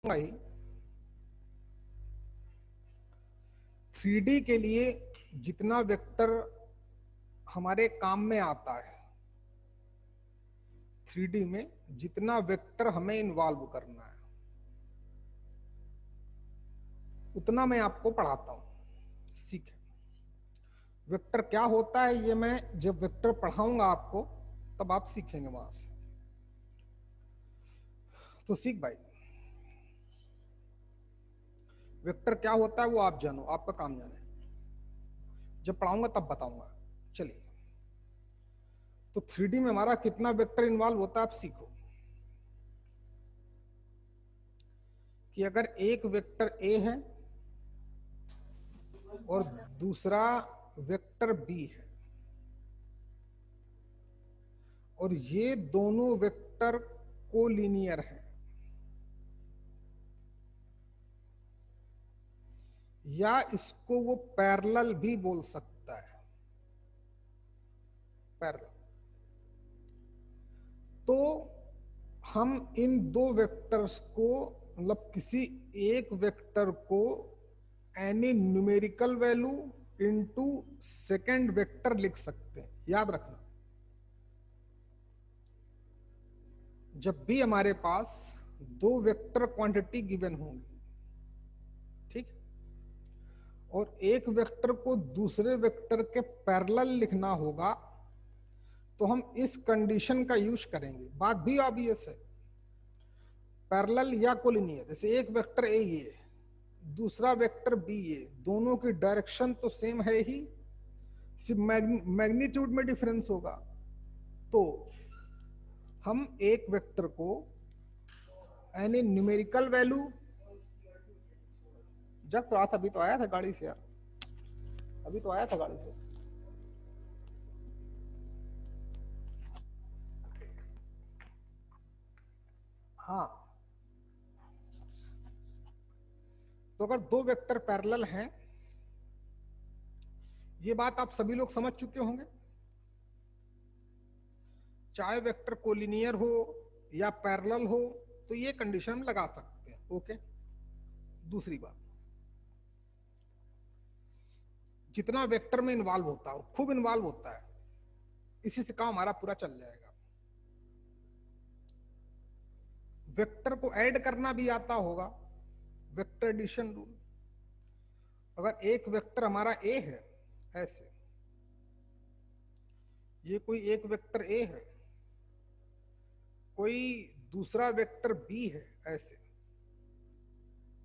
भाई 3D के लिए जितना वेक्टर हमारे काम में आता है, 3D में जितना वेक्टर हमें इन्वॉल्व करना है उतना मैं आपको पढ़ाता हूं। सीखें वेक्टर क्या होता है, ये मैं जब वेक्टर पढ़ाऊंगा आपको तब आप सीखेंगे वहां से। तो सीख भाई, वेक्टर क्या होता है वो आप जानो, आपका काम जाने। जब पढ़ाऊंगा तब बताऊंगा। चलिए, तो 3D में हमारा कितना वेक्टर इन्वॉल्व होता है आप सीखो। कि अगर एक वेक्टर ए है और दूसरा वेक्टर बी है और ये दोनों वेक्टर कोलिनियर है, या इसको वो पैरेलल भी बोल सकता है। पैरेलल, तो हम इन दो वेक्टर्स को, मतलब किसी एक वेक्टर को any numerical value into second vector लिख सकते हैं। याद रखना, जब भी हमारे पास दो वेक्टर क्वांटिटी गिवन होंगी, ठीक, और एक वेक्टर को दूसरे वेक्टर के पैरेलल लिखना होगा, तो हम इस कंडीशन का यूज करेंगे। बात भी ऑब्वियस है, पैरेलल या कोलिनियर। जैसे एक वेक्टर ए ये, दूसरा वेक्टर बी ये, दोनों की डायरेक्शन तो सेम है ही, सिर्फ मैग्नीट्यूड में डिफरेंस होगा। तो हम एक वेक्टर को एनी न्यूमेरिकल वैल्यू, जब तो आता, अभी तो आया था गाड़ी से यार, अभी तो आया था गाड़ी से। हाँ, तो अगर दो वेक्टर पैरेलल हैं, ये बात आप सभी लोग समझ चुके होंगे, चाहे वेक्टर कोलिनियर हो या पैरेलल हो, तो ये कंडीशन हम लगा सकते हैं। ओके, दूसरी बात, जितना वेक्टर में इन्वॉल्व होता है और खूब इन्वॉल्व होता है, इसी से काम हमारा पूरा चल जाएगा। वेक्टर को ऐड करना भी आता होगा, वेक्टर एडिशन रूल। अगर एक वेक्टर हमारा ए है, ऐसे, ये कोई एक वेक्टर ए है, कोई दूसरा वेक्टर बी है, ऐसे,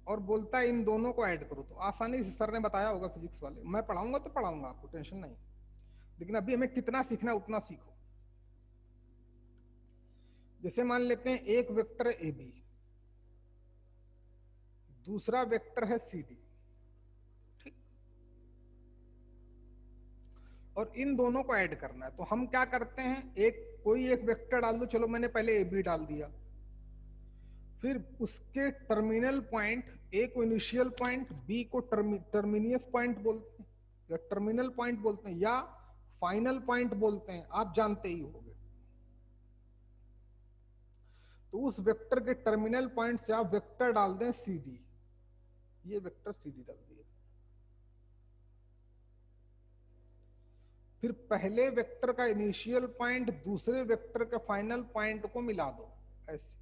और बोलता है इन दोनों को ऐड करो, तो आसानी से सर ने बताया होगा फिजिक्स वाले, मैं पढ़ाऊंगा तो पढ़ाऊंगा, आपको टेंशन नहीं। लेकिन अभी हमें कितना सीखना है उतना सीखो। जैसे मान लेते हैं एक वेक्टर है ए बी, दूसरा वेक्टर है सी डी, ठीक, और इन दोनों को ऐड करना है। तो हम क्या करते हैं, एक कोई एक वेक्टर डाल दो, चलो मैंने पहले ए बी डाल दिया, फिर उसके टर्मिनल पॉइंट, ए को इनिशियल पॉइंट, बी को टर्मिनियस पॉइंट बोलते हैं, या टर्मिनल पॉइंट बोलते हैं, या फाइनल पॉइंट बोलते हैं, आप जानते ही होंगे। तो उस वेक्टर के टर्मिनल पॉइंट से आप वेक्टर डाल दें सी डी, ये वेक्टर सी डी डाल दिया। फिर पहले वेक्टर का इनिशियल पॉइंट दूसरे वेक्टर के फाइनल पॉइंट को मिला दो, ऐसे।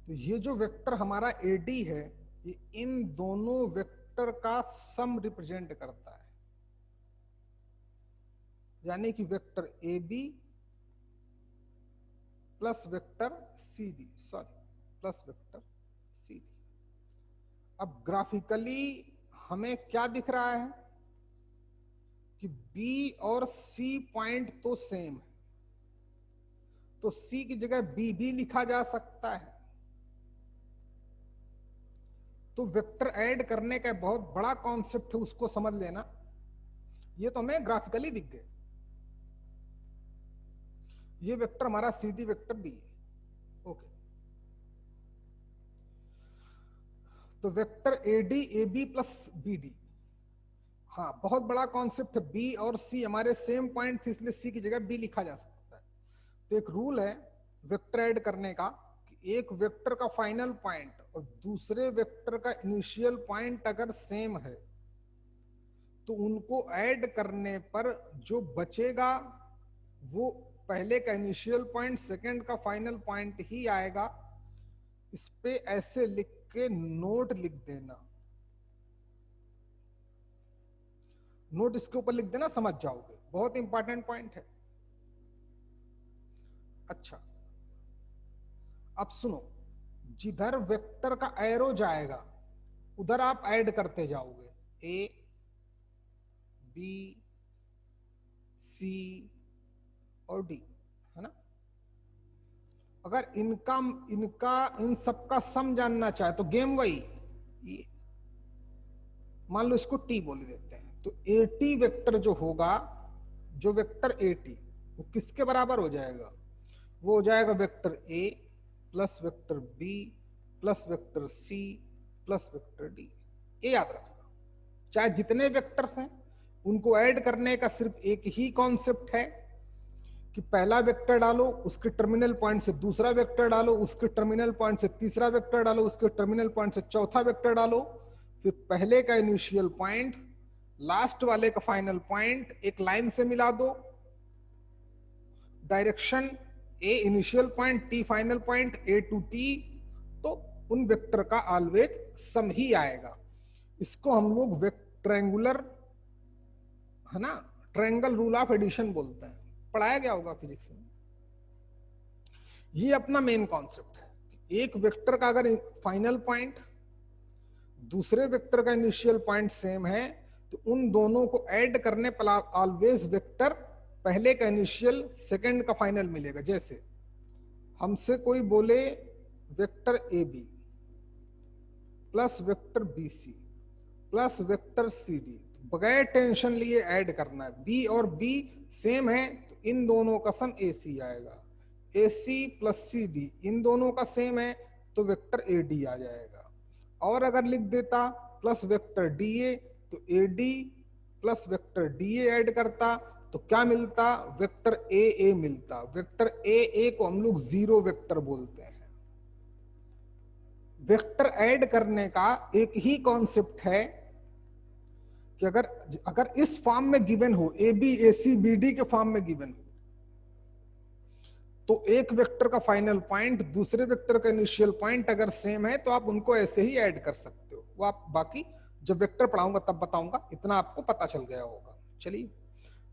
तो ये जो वेक्टर हमारा एडी है, ये इन दोनों वेक्टर का सम रिप्रेजेंट करता है। यानी कि vector A B plus vector C D, sorry, plus vector C D. अब ग्राफिकली हमें क्या दिख रहा है कि बी और सी पॉइंट तो सेम है, तो सी की जगह बी भी लिखा जा सकता है। तो वेक्टर ऐड करने का बहुत बड़ा कॉन्सेप्ट है, उसको समझ लेना। ये तो हमें ग्राफिकली दिख गए, ये वेक्टर हमारा सी डी वेक्टर बी है। ओके, तो vector A D A B plus B D, हाँ, बहुत बड़ा कॉन्सेप्ट है। बी और सी हमारे सेम पॉइंट थे, इसलिए सी की जगह बी लिखा जा सकता है। तो एक रूल है वेक्टर ऐड करने का, कि एक वेक्टर का फाइनल पॉइंट और दूसरे वेक्टर का इनिशियल पॉइंट अगर सेम है तो उनको ऐड करने पर जो बचेगा वो पहले का इनिशियल पॉइंट सेकंड का फाइनल पॉइंट ही आएगा। इस पे ऐसे लिख के नोट लिख देना, नोट इसके ऊपर लिख देना, समझ जाओगे, बहुत इंपॉर्टेंट पॉइंट है। अच्छा, अब सुनो, जिधर वेक्टर का एरो जाएगा उधर आप ऐड करते जाओगे, ए बी सी और डी, है ना। अगर इनका इनका इन सबका सम जानना चाहे तो गेम वही, मान लो इसको टी बोल देते हैं, तो ए टी वेक्टर जो होगा, जो वेक्टर ए टी वो किसके बराबर हो जाएगा, वो हो जाएगा vector A plus vector B plus vector C plus vector D. ये याद रखना, चाहे जितने वेक्टर्स हैं उनको ऐड करने का सिर्फ एक ही कॉन्सेप्ट है कि पहला वेक्टर डालो, उसके टर्मिनल पॉइंट से दूसरा वेक्टर डालो, उसके टर्मिनल पॉइंट से तीसरा वेक्टर डालो, उसके टर्मिनल पॉइंट से चौथा वेक्टर डालो, फिर पहले का इनिशियल पॉइंट लास्ट वाले का फाइनल पॉइंट एक लाइन से मिला दो, direction A initial point T final point A to T, तो उन वेक्टर का ऑलवेज सम ही आएगा। इसको हम लोग ट्रायंगुलर, है ना, ट्रायंगल रूल ऑफ एडिशन बोलते हैं, पढ़ाया गया होगा फिजिक्स में। ये अपना मेन कॉन्सेप्ट है, एक वेक्टर का अगर फाइनल पॉइंट दूसरे वेक्टर का इनिशियल पॉइंट सेम है तो उन दोनों को ऐड करने पर ऑलवेज वेक्टर पहले का इनिशियल सेकंड का फाइनल मिलेगा। जैसे हमसे कोई बोले vector A B plus vector B C plus vector C D, बगैर टेंशन लिए ऐड करना है, बी और बी सेम है तो इन दोनों का सम ए सी आएगा, ए सी प्लस सी डी इन दोनों का सेम है तो वेक्टर ए डी आ जाएगा। और अगर लिख देता प्लस वेक्टर डी ए तो A D plus vector D A add करता तो क्या मिलता, वेक्टर ए ए मिलता। वेक्टर ए ए को हम लोग जीरो वेक्टर बोलते हैं। वेक्टर ऐड करने का एक ही कॉन्सेप्ट है कि अगर अगर इस फॉर्म में गिवन हो, A B A C B D के फॉर्म में गिवन हो, तो एक वेक्टर का फाइनल पॉइंट दूसरे वेक्टर का इनिशियल पॉइंट अगर सेम है तो आप उनको ऐसे ही ऐड कर सकते हो। वो आप बाकी जब वेक्टर पढ़ाऊंगा तब बताऊंगा, इतना आपको पता चल गया होगा। चलिए,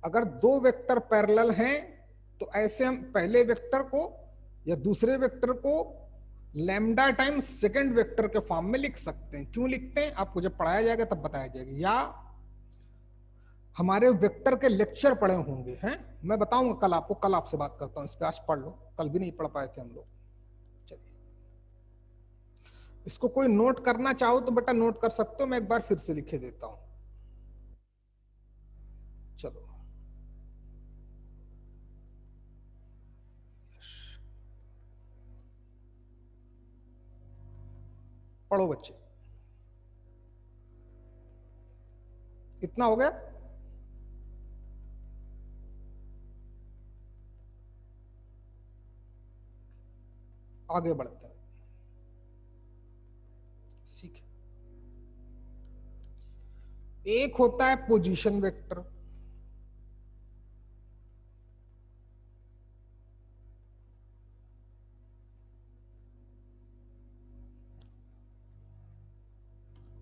अगर दो वेक्टर पैरेलल हैं तो ऐसे हम पहले वेक्टर को या दूसरे वेक्टर को लैम्डा टाइम्स सेकंड वेक्टर के फॉर्म में लिख सकते हैं। क्यों लिखते हैं आपको जब पढ़ाया जाएगा तब बताया जाएगा, या हमारे वेक्टर के लेक्चर पढ़े होंगे हैं, मैं बताऊंगा कल आपको, कल आपसे बात करता हूं इस पे, आज पढ़ लो, कल भी नहीं पढ़ पाए थे हम लोग। चलिए, इसको कोई नोट करना चाहो तो बेटा नोट कर सकते हो, मैं एक बार फिर से लिखे देता हूं। चलो, पढ़ो बच्चे, इतना हो गया। आगे बढ़ते हैं, सीखे। एक होता है पोजीशन वेक्टर,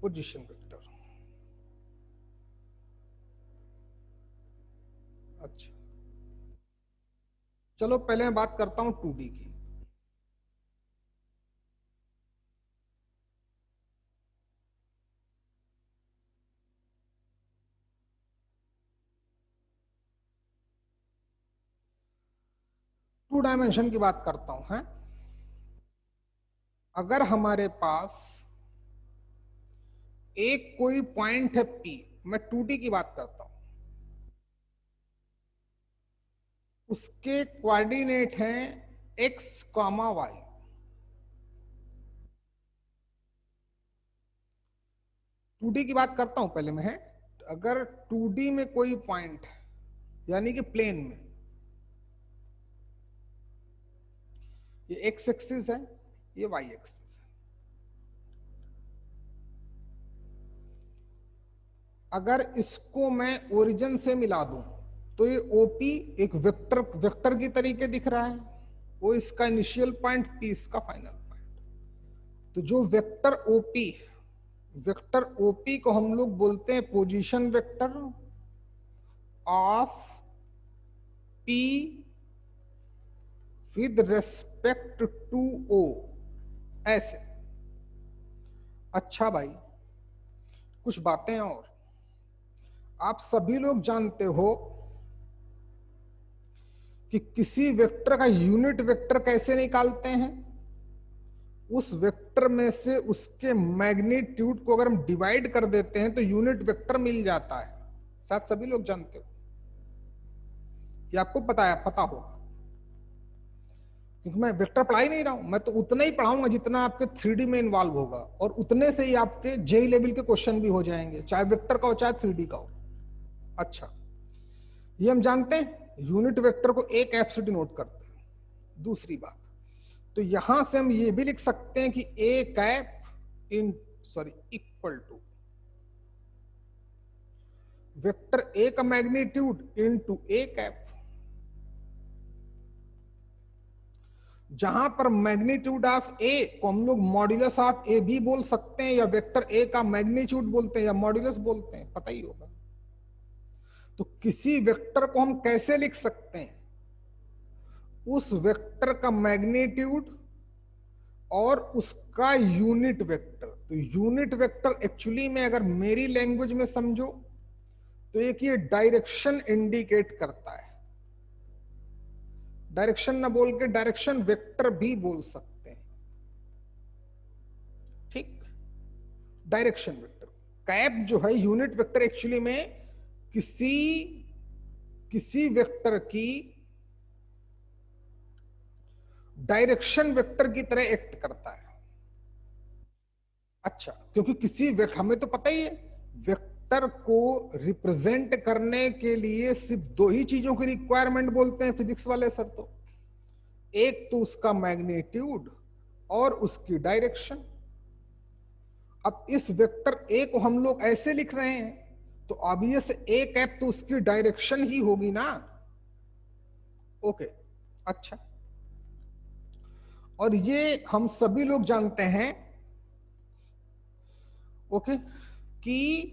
पोजीशन वेक्टर। अच्छा, चलो पहले मैं बात करता हूं 2D की। टू डायमेंशन की बात करता हूं, है। अगर हमारे पास एक कोई पॉइंट है P, मैं 2D की बात करता हूं, उसके कोऑर्डिनेट हैं x, y। 2D की बात करता हूं पहले मैं, है। अगर 2D में कोई पॉइंट है, यानी कि प्लेन में, ये x एक्सिस है, ये वाई एक्सिस है। अगर इसको मैं ओरिजिन से मिला दूं तो ये ओपी एक वेक्टर वेक्टर की तरीके दिख रहा है, वो इसका इनिशियल पॉइंट, पी इसका फाइनल पॉइंट। तो जो वेक्टर ओपी को हम लोग बोलते हैं position vector of P with respect to O, ऐसे। अच्छा भाई, कुछ बातें और। आप सभी लोग जानते हो कि किसी वेक्टर का यूनिट वेक्टर कैसे निकालते हैं। उस वेक्टर में से उसके मैग्नीट्यूड को अगर हम डिवाइड कर देते हैं तो यूनिट वेक्टर मिल जाता है। शायद सभी लोग जानते हो, ये आपको पता होगा, क्योंकि मैं वेक्टर पढ़ा ही नहीं रहा हूं। मैं तो उतना ही पढ़ाऊंगा जितना आपके 3D में इन्वॉल्व होगा, और उतने से ही आपके जेई लेवल के क्वेश्चन भी हो जाएंगे, चाहे वेक्टर का हो चाहे 3D का हो। अच्छा, ये हम जानते हैं यूनिट वेक्टर को एक ऐप से डिनोट करते हैं। दूसरी बात, तो यहां से हम ये भी लिख सकते हैं कि A cap equal to vector A का मैग्नीट्यूड इनटू ए कैप। जहां पर मैग्नीट्यूड ऑफ ए को हम लोग मॉड्यूलस ऑफ ए भी बोल सकते हैं, या वेक्टर ए का मैग्नीट्यूड बोलते हैं, या मॉड्यूलस बोलते हैं, पता ही होगा। तो किसी वेक्टर को हम कैसे लिख सकते हैं, उस वेक्टर का मैग्नीट्यूड और उसका यूनिट वेक्टर। तो यूनिट वेक्टर एक्चुअली में अगर मेरी लैंग्वेज में समझो तो एक ये डायरेक्शन इंडिकेट करता है। डायरेक्शन ना बोल के डायरेक्शन वेक्टर भी बोल सकते हैं, ठीक। डायरेक्शन वेक्टर कैप जो है यूनिट वेक्टर एक्चुअली में किसी वेक्टर की डायरेक्शन वेक्टर की तरह एक्ट करता है। अच्छा, क्योंकि हमें तो पता ही है वेक्टर को रिप्रेजेंट करने के लिए सिर्फ दो ही चीजों की रिक्वायरमेंट बोलते हैं फिजिक्स वाले सर तो, एक तो उसका मैग्नीट्यूड और उसकी डायरेक्शन। अब इस वेक्टर ए को हम लोग ऐसे लिख रहे हैं तो ऑब्वियस ए कैप तो उसकी डायरेक्शन ही होगी ना। ओके, अच्छा, और ये हम सभी लोग जानते हैं, ओके, कि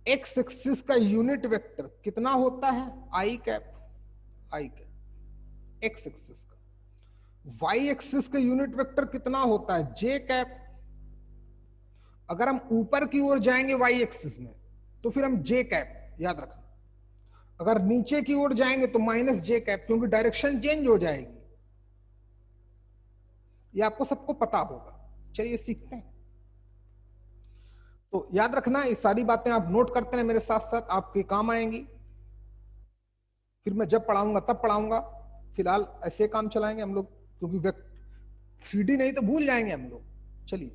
एक्स एक्सिस का यूनिट वेक्टर कितना होता है, आई कैप। एक्स एक्सिस का वाई एक्सिस का यूनिट वेक्टर कितना होता है, जे कैप। अगर हम ऊपर की ओर जाएंगे वाई एक्सिस में तो फिर हम जे कैप याद रखना, अगर नीचे की ओर जाएंगे तो माइनस जे कैप, क्योंकि डायरेक्शन चेंज हो जाएगी। ये आपको सबको पता होगा। चलिए सीखते हैं। तो याद रखना, ये सारी बातें आप नोट करते हैं, मेरे साथ साथ आपके काम आएंगी। फिर मैं जब पढ़ाऊंगा तब पढ़ाऊंगा, फिलहाल ऐसे काम चलाएंगे हम लोग, क्योंकि 3D नहीं तो भूल जाएंगे हम लोग। चलिए,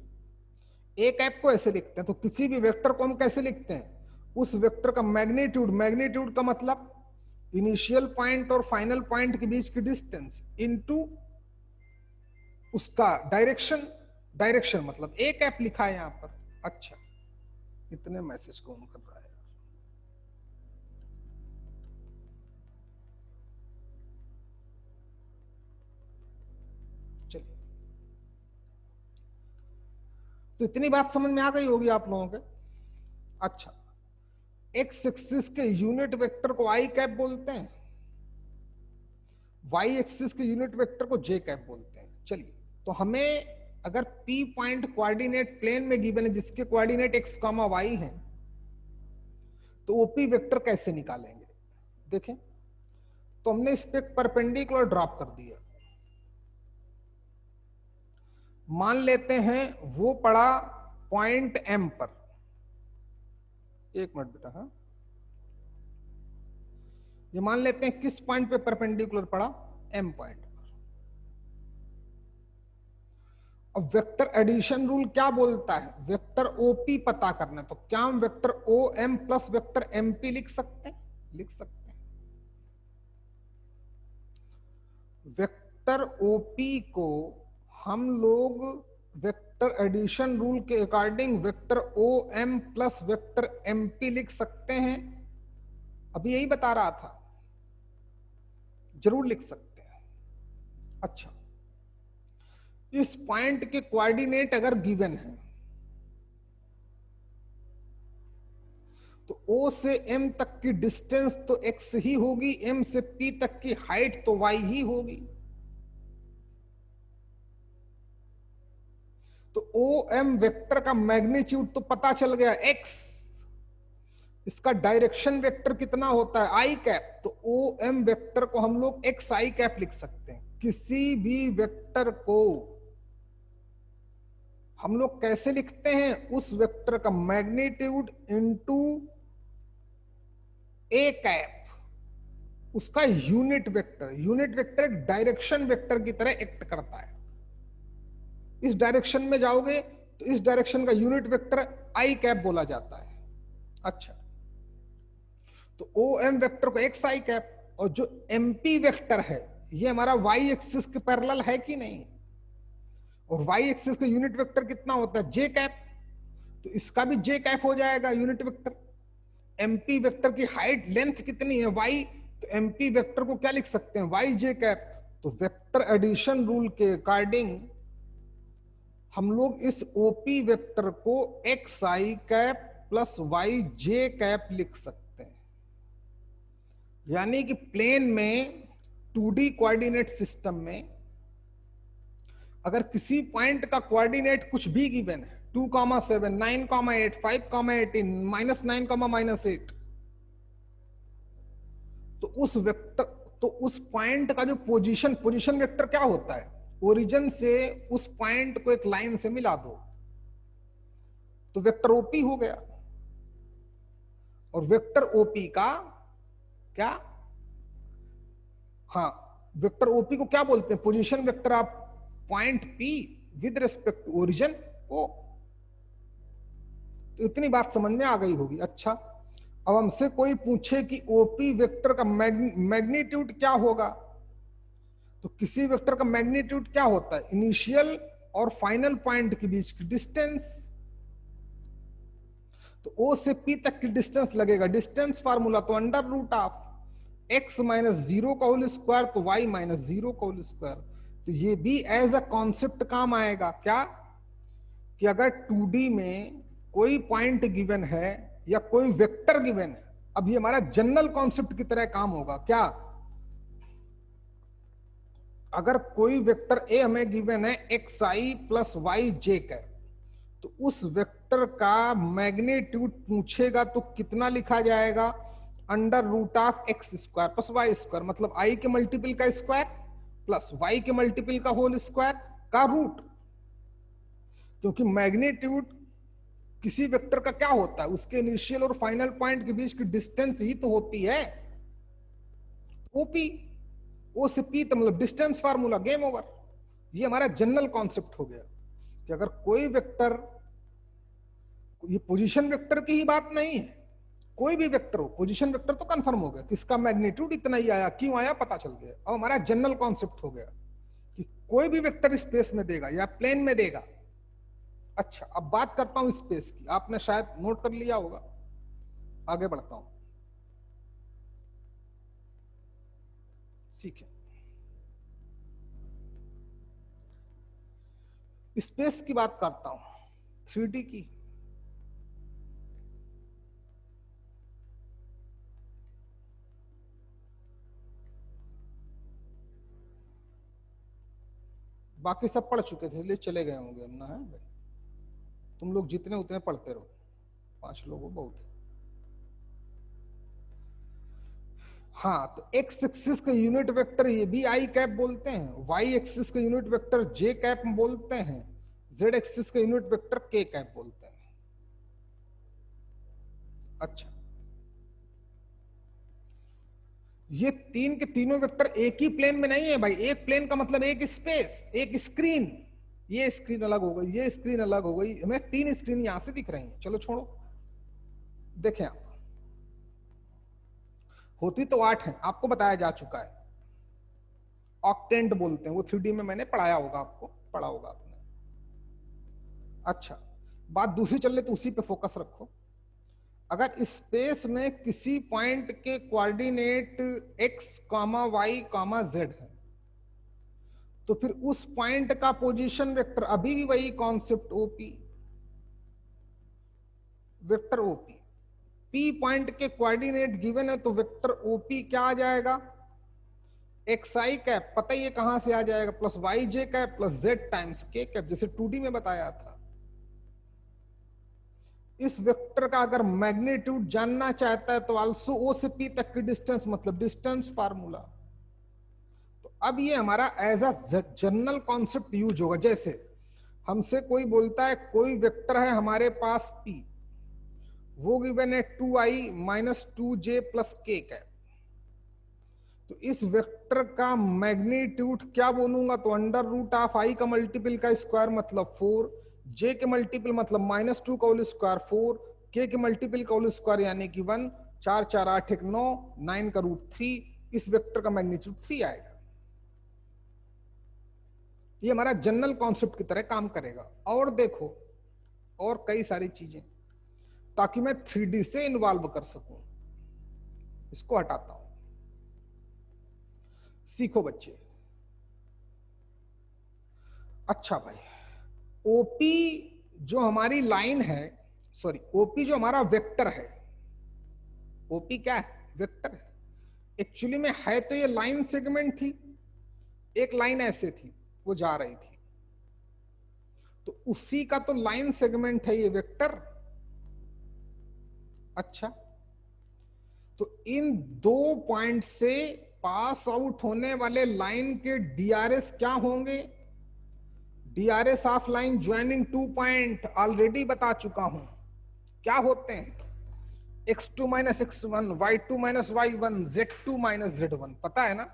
एक ऐप को ऐसे लिखते हैं, तो किसी भी वेक्टर को हम कैसे लिखते हैं, उस वेक्टर का मैग्नीट्यूड का मतलब इनिशियल पॉइंट और फाइनल पॉइंट के बीच की डिस्टेंस इनटू उसका डायरेक्शन मतलब एक ऐप लिखा है यहां पर। अच्छा, इतने मैसेज कौन कर रहा है? चलिए, तो इतनी बात समझ में आ गई होगी आप लोगों के। अच्छा, एक्स एक्सिस के यूनिट वेक्टर को आई कैप बोलते हैं, वाई एक्सिस के यूनिट वेक्टर को जे कैप बोलते हैं। चलिए, तो हमें अगर पी पॉइंट कोऑर्डिनेट प्लेन में गिवन है जिसके कोऑर्डिनेट एक्स कॉमा वाई है, तो ओपी वेक्टर कैसे निकालेंगे देखें। तो हमने इस पे परपेंडिकुलर ड्रॉप कर दिया। मान लेते हैं वो पड़ा पॉइंट एम पर, एक मिनट बेटा, हाँ, ये मान लेते हैं किस पॉइंट पे परपेंडिकुलर पड़ा, एम पॉइंट पर। अब वेक्टर एडिशन रूल क्या बोलता है, वेक्टर ओपी पता करना, तो क्या हम vector O M plus vector MP लिख सकते हैं? लिख सकते हैं। वेक्टर ओपी को हम लोग वेक्टर एडिशन रूल के according vector O M plus vector M P लिख सकते हैं? अभी यही बता रहा था, जरूर लिख सकते हैं। अच्छा, इस पॉइंट के कोऑर्डिनेट अगर गिवन है तो O से M तक की डिस्टेंस तो x ही होगी, M से P तक की हाइट तो y ही होगी। तो OM वेक्टर का मैग्नीट्यूड तो पता चल गया x, इसका डायरेक्शन वेक्टर कितना होता है i कैप, तो OM वेक्टर को हम लोग xi कैप लिख सकते हैं। किसी भी वेक्टर को हम लोग कैसे लिखते हैं? उस वेक्टर का मैग्नीट्यूड इनटू a कैप, उसका यूनिट वेक्टर। यूनिट वेक्टर एक डायरेक्शन वेक्टर की तरह एक्ट करता है। इस डायरेक्शन में जाओगे तो इस डायरेक्शन का यूनिट वेक्टर आई कैप बोला जाता है। अच्छा, तो ओ एम वेक्टर को एक्स आई कैप, और जो एमपी वेक्टर है ये हमारा वाई एक्सिस के पैरेलल है कि नहीं, और वाई एक्सिस का यूनिट वेक्टर कितना होता है? जे कैप, तो इसका भी जे कैप हो जाएगा यूनिट वेक्टर। एमपी वेक्टर की हाइट लेंथ कितनी है? वाई, तो एमपी वेक्टर को क्या लिख सकते हैं? वाई जे कैप। तो वेक्टर एडिशन रूल के अकॉर्डिंग हम लोग इस ओपी वेक्टर को एक्स आई कैप प्लस वाई जे कैप लिख सकते हैं। यानी कि प्लेन में 2D कोऑर्डिनेट सिस्टम में अगर किसी पॉइंट का कोऑर्डिनेट कुछ भी गिवन है, 2,7, 9,8, 5,18, -9, -8, तो उस वेक्टर, तो उस पॉइंट का जो पोजीशन वेक्टर क्या होता है? ओरिजिन से उस पॉइंट को एक लाइन से मिला दो तो वेक्टर ओपी हो गया। और वेक्टर ओपी का क्या, हाँ, वेक्टर ओपी को क्या बोलते हैं? Position vector of point P with respect to origin O. तो इतनी बात समझ में आ गई होगी। अच्छा, अब हमसे कोई पूछे कि ओपी वेक्टर का मैग्नीट्यूड क्या होगा, तो किसी वेक्टर का मैग्नीट्यूड क्या होता है? इनिशियल और फाइनल पॉइंट के बीच की डिस्टेंस। तो O से P तक की डिस्टेंस लगेगा, डिस्टेंस फार्मूला तो under root of x minus 0 का होल स्क्वायर तो y माइनस 0 का होल स्क्वायर। तो ये भी एज अ कॉन्सेप्ट काम आएगा क्या, कि अगर 2D में कोई पॉइंट गिवन है या कोई वेक्टर गिवन है, अब ये हमारा जनरल कॉन्सेप्ट की तरह काम होगा क्या? अगर कोई वेक्टर ए हमें गिवन है एक्स आई प्लस वाई जे का, तो उस वेक्टर का मैग्नीट्यूड पूछेगा तो कितना लिखा जाएगा? Under root of X square plus Y square, मतलब आई के मल्टीपल का स्क्वायर प्लस वाई के मल्टीपल का होल स्क्वायर का रूट। क्योंकि मैग्नीट्यूड किसी वेक्टर का क्या होता है? उसके इनिशियल और फाइनल पॉइंट के बीच की डिस्टेंस ही तो होती है ओपी। ओ से पी तो मतलब डिस्टेंस फार्मूला, गेम ओवर। ये हमारा जनरल कॉन्सेप्ट हो गया कि अगर कोई वेक्टर, ये पोजीशन वेक्टर की ही बात नहीं है, कोई भी वेक्टर हो, पोजीशन वेक्टर तो कंफर्म हो गया, किसका मैग्नीट्यूड इतना ही आया, क्यों आया पता चल गया। अब हमारा जनरल कॉन्सेप्ट हो गया कि कोई भी वेक्टर स्पेस में देगा या प्लेन में देगा। अच्छा, अब बात करता हूं स्पेस की, आपने शायद नोट कर लिया होगा, आगे बढ़ता हूं, सीखें। स्पेस की बात करता हूं, 3D की। बाकी सब पढ़ चुके थे इसलिए चले गए होंगे हम ना, है भाई? तुम लोग जितने उतने पढ़ते रहो, 5 लोग हो बहुत। हाँ, तो एक्स एक्सिस का यूनिट वेक्टर ये भी आई कैप बोलते हैं, वाई एक्सिस का यूनिट वेक्टर जे कैप बोलते हैं, जेड एक्सिस का यूनिट वेक्टर के कैप बोलते हैं। अच्छा, ये तीन के तीनों वेक्टर एक ही प्लेन में नहीं है भाई। एक प्लेन का मतलब एक स्पेस, एक स्क्रीन। ये स्क्रीन अलग हो गई, ये स्क्रीन अलग हो गई, हमें 3 स्क्रीन यहां से दिख रही हैं। चलो छोड़ो, देखें आप, होती तो 8 है, आपको बताया जा चुका है। ऑक्टेंट बोलते हैं वो, 3D में मैंने पढ़ाया होगा, आपको पढ़ा होगा आपने। अच्छा, बात दूसरी चल रही तो उसी पे फोकस रखो। अगर स्पेस में किसी पॉइंट के कोऑर्डिनेट x, y, z है, तो फिर उस पॉइंट का पोजीशन वेक्टर अभी भी वही concept OP, vector OP. P point के कोऑर्डिनेट गिवन है तो वेक्टर ओपी क्या आ जाएगा, एक्स आई कैप, पता ही है कहां से आ जाएगा, प्लस वाई जे कैप प्लस जेड टाइम्स के कैप, जैसे 2D में बताया था। इस वेक्टर का अगर मैग्नीट्यूड जानना चाहता है तो आल्सो ओ से पी तक की डिस्टेंस, मतलब डिस्टेंस फार्मूला। तो अब ये हमारा as a general concept use होगा। जैसे हमसे कोई बोलता है कोई वेक्टर है हमारे पास पी, वो गिवन है 2i माइनस 2j प्लस के कैप, तो इस वेक्टर का मैग्नीट्यूड क्या बोलूंगा, तो अंडर रूट ऑफ आई का मल्टीपल का स्क्वायर मतलब 4, जे के मल्टीपल मतलब -2 का होल स्क्वायर 4, के के मल्टीपल का होल स्क्वायर यानी कि 1, 4 4 8 1 9, 9 का रूट 3, इस वेक्टर का मैग्नीट्यूड 3 आएगा। ये हमारा जनरल कॉन्सेप्ट की तरह काम करेगा। और देखो और कई सारी चीजें, ताकि मैं 3D से इन्वॉल्व कर सकूं। इसको हटाता हूं, सीखो बच्चे। अच्छा भाई, ओपी जो हमारी लाइन है, सॉरी ओपी जो हमारा वेक्टर है, ओपी क्या है, वेक्टर है। एक्चुअली में है तो ये लाइन सेगमेंट थी, एक लाइन ऐसे थी वो जा रही थी, तो उसी का तो लाइन सेगमेंट है ये वेक्टर। अच्छा, तो इन दो पॉइंट से पास आउट होने वाले लाइन के डीआरएस क्या होंगे, DRS of line joining 2 point already बता चुका हूं, क्या होते हैं, x2 minus x1, y2 minus y1, z2 minus z1, पता है ना,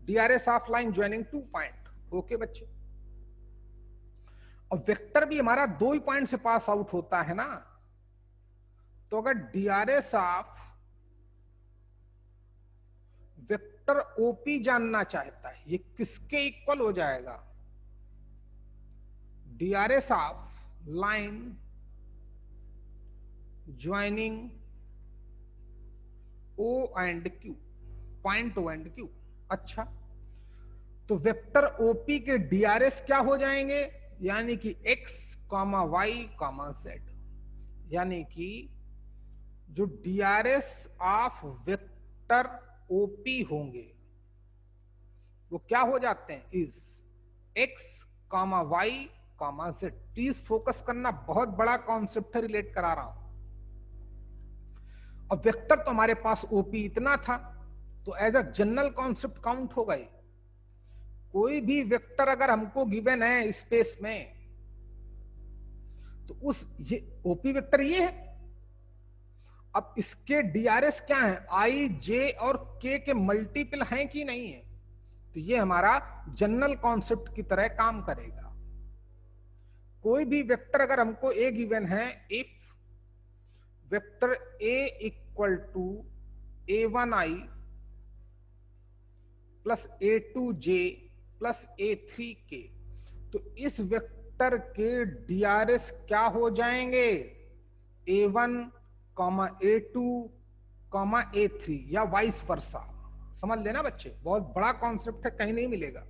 DRS of line joining 2 point. Okay बच्चे, और वेक्टर भी हमारा 2 ही पॉइंट से पास आउट होता है ना, तो अगर डीआरएस ऑफ वेक्टर ओपी जानना चाहता है, ये किसके इक्वल हो जाएगा, DRS of line joining O and Q, point O and Q। अच्छा, तो वेक्टर OP के डीआरएस क्या हो जाएंगे, यानी कि x, y, z, यानी कि जो डीआरएस ऑफ वेक्टर OP होंगे वो क्या हो जाते हैं, is x, y, z। Please focus करना, बहुत बड़ा कॉन्सेप्ट है, रिलेट करा रहा हूं। अब वेक्टर तो हमारे पास ओपी इतना था, तो as a general concept count हो गए। कोई भी वेक्टर अगर हमको गिवन है स्पेस में, तो उस ये ओपी वेक्टर ये है, अब इसके डीआरएस क्या है, आई, जे और के मल्टीपल हैं कि नहीं है, तो ये हमारा जनरल कॉन्सेप्ट की तरह काम करेगा। कोई भी वेक्टर अगर हमको ए गिवन है, if vector A equal to a1i plus a2j plus a3k, तो इस वेक्टर के डीआरएस क्या हो जाएंगे, a1, a2, a3 या वाइस वर्सा। समझ लेना बच्चे, बहुत बड़ा कॉन्सेप्ट है, कहीं नहीं मिलेगा।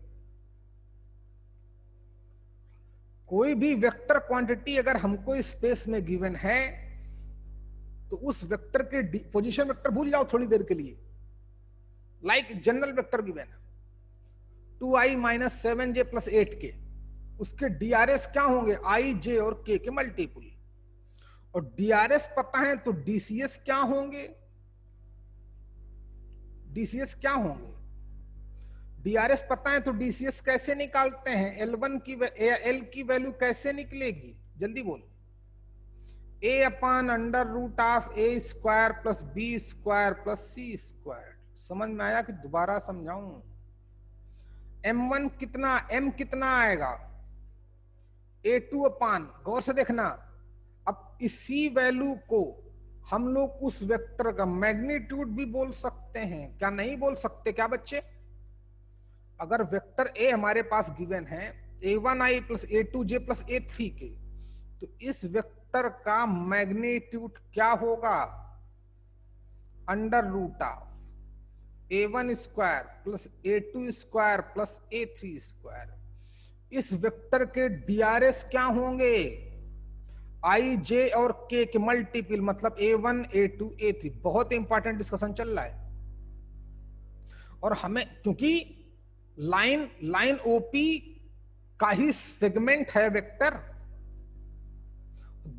कोई भी वेक्टर क्वांटिटी अगर हमको स्पेस में गिवन है, तो उस वेक्टर के पोजीशन वेक्टर भूल जाओ थोड़ी देर के लिए, like general vector given 2i minus 7j plus 8k, उसके डीआरएस क्या होंगे, i, j और k के मल्टीपल, और डीआरएस पता है तो डीसीएस क्या होंगे, डीसीएस क्या होंगे, डीआरएस पता है तो डीसीएस कैसे निकालते हैं, L1 की L की वैल्यू कैसे निकलेगी, जल्दी बोल, a upon under root of a square plus b square plus c square. समझ में आया कि दोबारा समझाऊं, m1 कितना, m कितना आएगा, a2 अपॉन, गौर से देखना, अब इसी वैल्यू को हम लोग उस वेक्टर का मैग्नीट्यूड भी बोल सकते हैं, क्या नहीं बोल सकते क्या बच्चे, अगर वेक्टर ए हमारे पास गिवन है a1i plus a2j plus a3k, तो इस वेक्टर का मैग्नीट्यूड क्या होगा? Under root of a1 square plus a2 square plus a3 square. इस वेक्टर के डीआरएस क्या होंगे? आई जे और के के मल्टीपल, मतलब a1 a2 a3। बहुत इंपॉर्टेंट डिस्कशन चल रहा है। और हमें, क्योंकि लाइन ओपी का ही सेगमेंट है वेक्टर,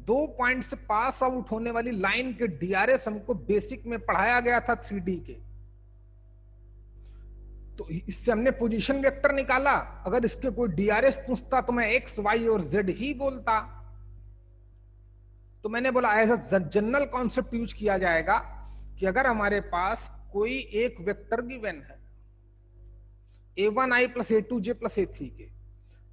2 पॉइंट से पास आउट होने वाली लाइन के डीआरएस हमको बेसिक में पढ़ाया गया था 3D के। तो इससे हमने पोजीशन वेक्टर निकाला। अगर इसके कोई डीआरएस पूछता तो मैं एक्स वाई और जेड ही बोलता। तो मैंने बोला ऐसा जनरल कॉन्सेप्ट यूज किया जाएगा कि अगर हमारे पास कोई एक वेक्टर गिवन है a1i plus a2j plus a3k,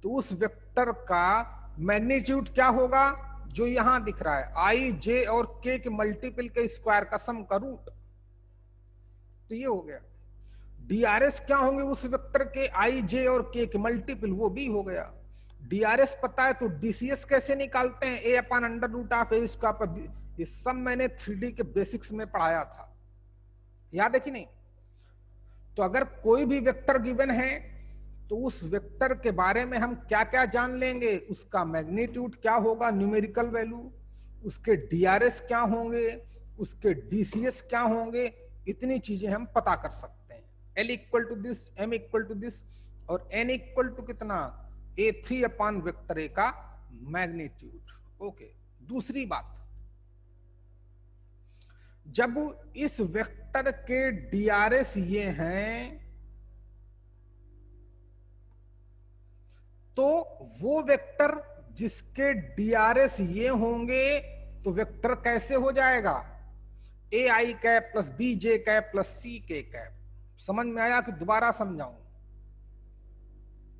तो उस वेक्टर का मैग्नीट्यूड क्या होगा? जो यहां दिख रहा है, आई जे और के के मल्टीपल के स्क्वायर का सम का रूट। तो ये हो गया। डीआरएस क्या होंगे उस वेक्टर के? आई जे और के के मल्टीपल, वो भी हो गया। डीआरएस पता है तो डीसीएस कैसे निकालते हैं? A upon under root of A square. ये सब मैंने 3D के बेसिक्स में पढ़ाया था, याद है कि नहीं? तो अगर कोई भी वेक्टर गिवन है तो उस वेक्टर के बारे में हम क्या क्या जान लेंगे? उसका मैग्नीट्यूड क्या होगा, न्यूमेरिकल वैल्यू, उसके डीआरएस क्या होंगे, उसके डीसीएस क्या होंगे, इतनी चीजें हम पता कर सकते हैं। L equal to this, M equal to this, और एन इक्वल टू कितना? a3 अपॉन वेक्टर ए का मैग्नीट्यूड। ओके, दूसरी बात, जब इस वेक्टर के डीआरएस ये हैं तो वो वेक्टर जिसके डीआरएस ये होंगे तो वेक्टर कैसे हो जाएगा? A i cap plus B j cap plus C k cap. समझ में आया कि दोबारा समझाऊं?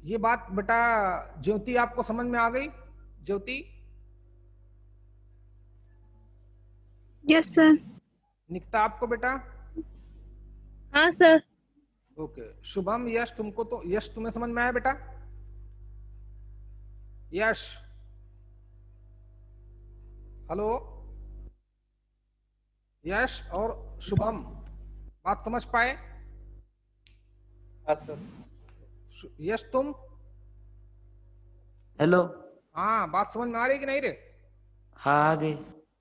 ये बात बेटा ज्योति आपको समझ में आ गई? ज्योति? Yes sir. निकिता आपको बेटा? हाँ सर। ओके। शुभम, यश, तुमको तो, यश तुम्हें समझ में आया बेटा? यश, हेलो यश और शुभम, बात समझ पाए? यश तुम? हेलो। हाँ, बात समझ में आ रही कि नहीं रे? हाँ आ गई।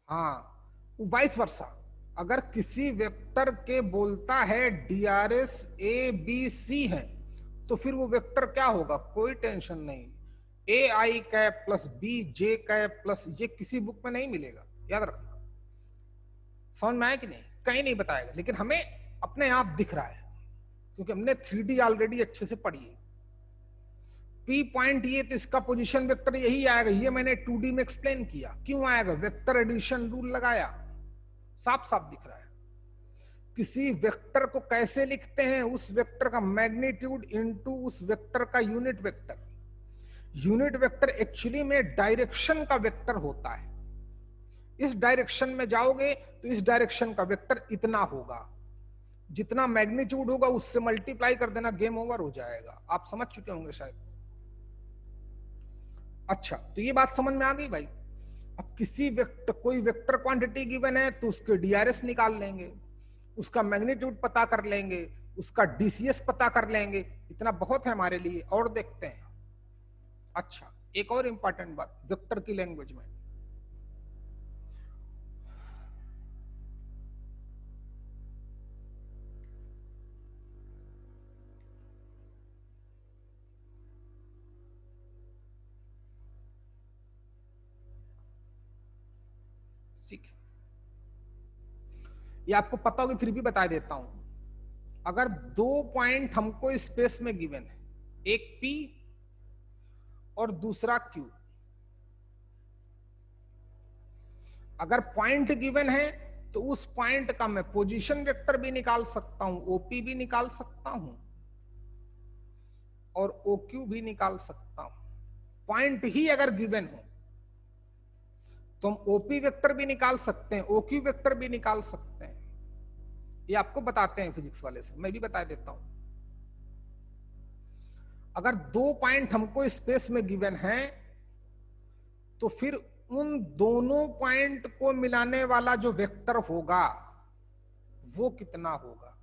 हाँ, वाइस वर्सा। अगर किसी वेक्टर के बोलता है डीआरएस ए बी सी है तो फिर वो वेक्टर क्या होगा? कोई टेंशन नहीं, A i cap plus B j cap plus, ये किसी बुक में नहीं मिलेगा, याद रखना। समझ में आया कि नहीं? कहीं नहीं बताएगा, लेकिन हमें अपने आप दिख रहा है क्योंकि हमने 3D ऑलरेडी अच्छे से पढ़ी है। पी पॉइंट ये, तो इसका पोजीशन वेक्टर यही आएगा। ये मैंने 2D में एक्सप्लेन किया। क्यों आएगा? वेक्टर एडिशन रूल लगाया, साफ साफ दिख रहा है। किसी वेक्टर को कैसे लिखते हैं? उस वेक्टर का मैग्नीट्यूड इनटू उस वेक्टर का unit vector. Unit vector actually में डायरेक्शन का वेक्टर होता है। इस डायरेक्शन में जाओगे तो इस डायरेक्शन का वेक्टर इतना होगा, जितना मैग्नीट्यूड होगा उससे मल्टीप्लाई कर देना, गेम ओवर हो जाएगा। आप समझ चुके होंगे शायद। अच्छा, तो ये बात समझ में आ गई भाई। अब किसी वेक्टर, कोई वेक्टर क्वांटिटी गिवन है तो उसके डीआरएस निकाल लेंगे, उसका मैग्नीट्यूड पता कर लेंगे, उसका डीसीएस पता कर लेंगे। इतना बहुत है हमारे लिए। और देखते हैं। अच्छा, एक और इंपॉर्टेंट बात वेक्टर की लैंग्वेज में, ये आपको पता होगी, फिर भी बता देता हूं। अगर 2 पॉइंट हमको स्पेस में गिवन है, एक P और दूसरा Q, अगर पॉइंट गिवन है तो उस पॉइंट का मैं पोजीशन वेक्टर भी निकाल सकता हूं, OP भी निकाल सकता हूं और OQ भी निकाल सकता हूं। पॉइंट ही अगर गिवन हो तो हम OP वेक्टर भी निकाल सकते हैं, OQ वेक्टर भी निकाल सकते हैं। ये आपको बताते हैं फिजिक्स वाले से, मैं भी बता देता हूं। अगर 2 पॉइंट हमको स्पेस में गिवन है तो फिर उन दोनों पॉइंट को मिलाने वाला जो वेक्टर होगा वो कितना होगा,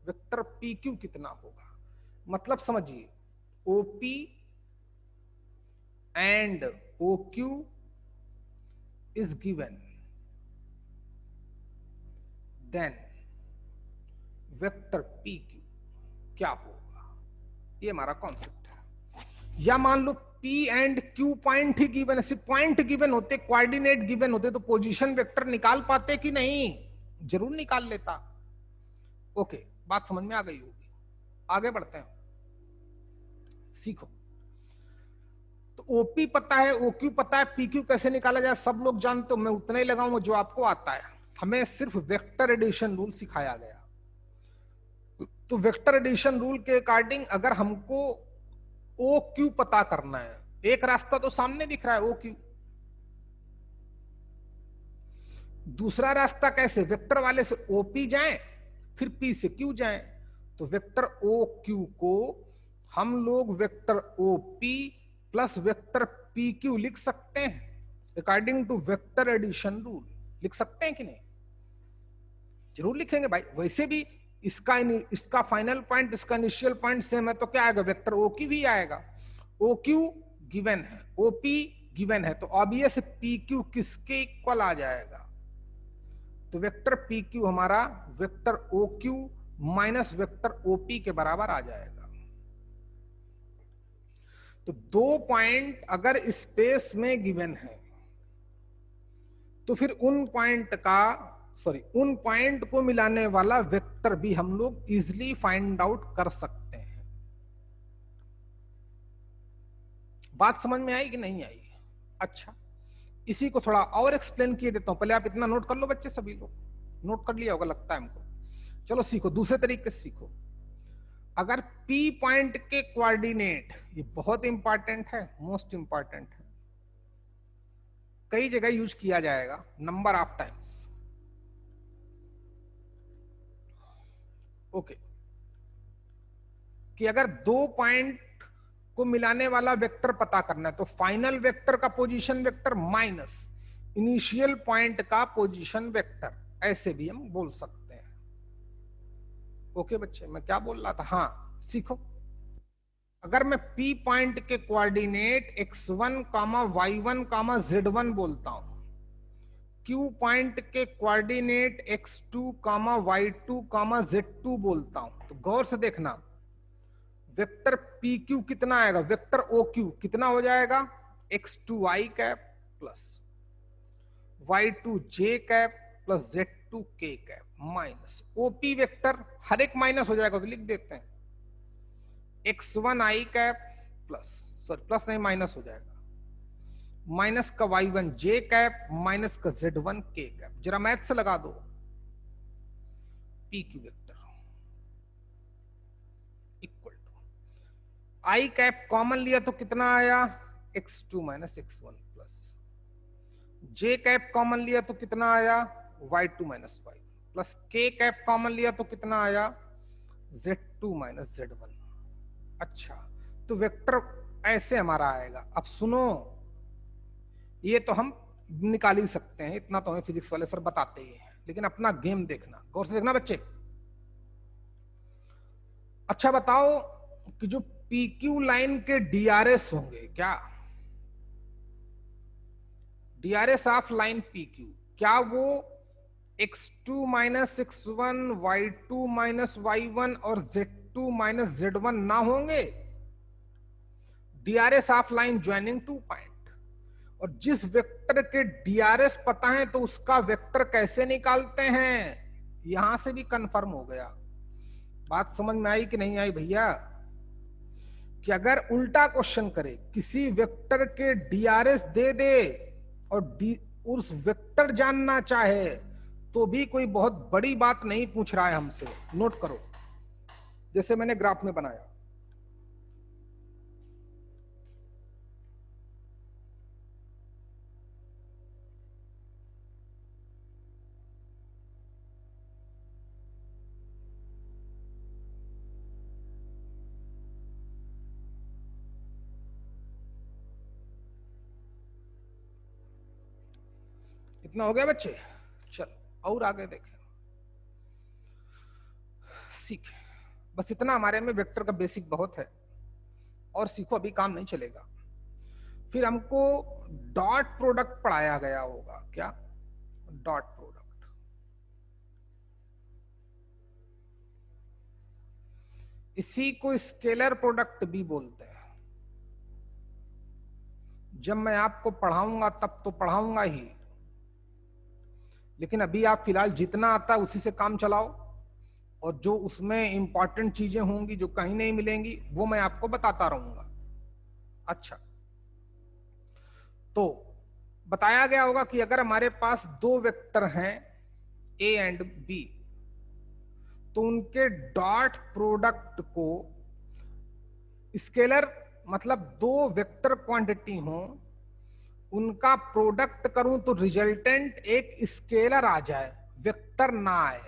वेक्टर पी क्यू कितना होगा। मतलब समझिए, OP and O Q is given, then vector P Q क्या होगा, ये हमारा कॉन्सेप्ट है। या मान लो P एंड Q पॉइंट ही गिवन है, सिर्फ पॉइंट गिवन होते, कोऑर्डिनेट गिवन होते तो पोजीशन वेक्टर निकाल पाते कि नहीं, जरूर निकाल लेता। ओके, बात समझ में आ गई होगी। आगे बढ़ते हैं, सीखो। तो OP पता है, OQ पता है, PQ कैसे निकाला जाए सब लोग जानते हो, मैं उतना ही लगाऊंगा जो आपको आता है। हमें सिर्फ वेक्टर एडिशन रूल सिखाया गया। तो वेक्टर एडिशन रूल के अकॉर्डिंग अगर हमको OQ पता करना है, एक रास्ता तो सामने दिख रहा है OQ, दूसरा रास्ता कैसे, वेक्टर वाले से OP जाएं फिर P से Q जाएं। तो वेक्टर OQ को हम लोग vector OP plus vector PQ लिख सकते हैं according to vector addition rule. लिख सकते हैं कि नहीं, जरूर लिखेंगे भाई। वैसे भी इसका फाइनल पॉइंट इसका इनिशियल पॉइंट सेम है तो क्या आएगा, वेक्टर OQ भी आएगा। OQ गिवन है, OP गिवन है, तो ऑब्वियस PQ किसके इक्वल आ जाएगा, तो वेक्टर PQ हमारा vector OQ minus vector OP के बराबर आ जाएगा। तो 2 पॉइंट अगर स्पेस में गिवन है तो फिर उन पॉइंट को मिलाने वाला वेक्टर भी हम लोग इजिली फाइंड आउट कर सकते हैं। बात समझ में आई कि नहीं आई? अच्छा, इसी को थोड़ा और एक्सप्लेन किए देता हूं, पहले आप इतना नोट कर लो बच्चे, सभी लोग नोट कर लिया होगा लगता है हमको। चलो सीखो, दूसरे तरीके से सीखो। अगर P पॉइंट के कोऑर्डिनेट, ये बहुत इंपॉर्टेंट है, मोस्ट इंपॉर्टेंट है, कई जगह यूज किया जाएगा नंबर ऑफ टाइम्स। ओके, कि अगर 2 पॉइंट को मिलाने वाला वेक्टर पता करना है तो फाइनल वेक्टर का position vector minus initial point का पोजीशन वेक्टर, ऐसे भी हम बोल सकते हैं। ओके बच्चे, मैं क्या बोल रहा था, हाँ सीखो। अगर मैं P पॉइंट के कोऑर्डिनेट x1, y1, z1 बोलता हूं, Q पॉइंट के कोऑर्डिनेट x2, y2, z2 बोलता हूं, तो गौर से देखना वेक्टर PQ कितना आएगा, वेक्टर OQ कितना हो जाएगा, x2y cap plus y2j cap plus z2k cap minus OP vector, हर एक माइनस हो जाएगा तो लिख देते हैं x1i cap plus, sorry plus नहीं माइनस हो जाएगा, माइनस का y1j कैप माइनस का z1k कैप। जरा मैथ से लगा दो, PQ vector equal to i cap common लिया तो कितना आया, x2 minus x1 plus j cap common लिया तो कितना आया, y2 minus y plus k cap common लिया तो कितना आया, z2 माइनस z1। अच्छा, तो वेक्टर ऐसे हमारा आएगा। अब सुनो, ये तो हम निकाल ही सकते हैं, इतना तो हमें फिजिक्स वाले सर बताते ही हैं, लेकिन अपना गेम देखना, गौर से देखना बच्चे। अच्छा बताओ कि जो PQ लाइन के DRS होंगे, क्या DRS ऑफ लाइन PQ, क्या वो x2 minus x1, y2 minus y1 और z2 माइनस z1 ना होंगे? DRS of line joining 2 point, और जिस वेक्टर के DRS पता है तो उसका वेक्टर कैसे निकालते हैं, यहां से भी कंफर्म हो गया। बात समझ में आई कि नहीं आई भैया? कि अगर उल्टा क्वेश्चन करे, किसी वेक्टर के DRS दे दे और उस वेक्टर जानना चाहे तो भी कोई बहुत बड़ी बात नहीं पूछ रहा है हमसे। नोट करो, जैसे मैंने ग्राफ में बनाया, इतना हो गया बच्चे? चल और आगे देखें, सीखें। बस इतना हमारे में वेक्टर का बेसिक बहुत है, और सीखो, अभी काम नहीं चलेगा। फिर हमको डॉट प्रोडक्ट पढ़ाया गया होगा। क्या? Dot product. इसी को स्केलर प्रोडक्ट भी बोलते हैं। जब मैं आपको पढ़ाऊंगा तब तो पढ़ाऊंगा ही, लेकिन अभी आप फिलहाल जितना आता है उसी से काम चलाओ, और जो उसमें इंपॉर्टेंट चीजें होंगी जो कहीं नहीं मिलेंगी वो मैं आपको बताता रहूंगा। अच्छा, तो बताया गया होगा कि अगर हमारे पास दो वेक्टर हैं ए एंड बी, तो उनके डॉट प्रोडक्ट को स्केलर, मतलब दो वेक्टर क्वांटिटी हो, उनका प्रोडक्ट करूं तो रिजल्टेंट एक स्केलर आ जाए, वेक्टर ना आए,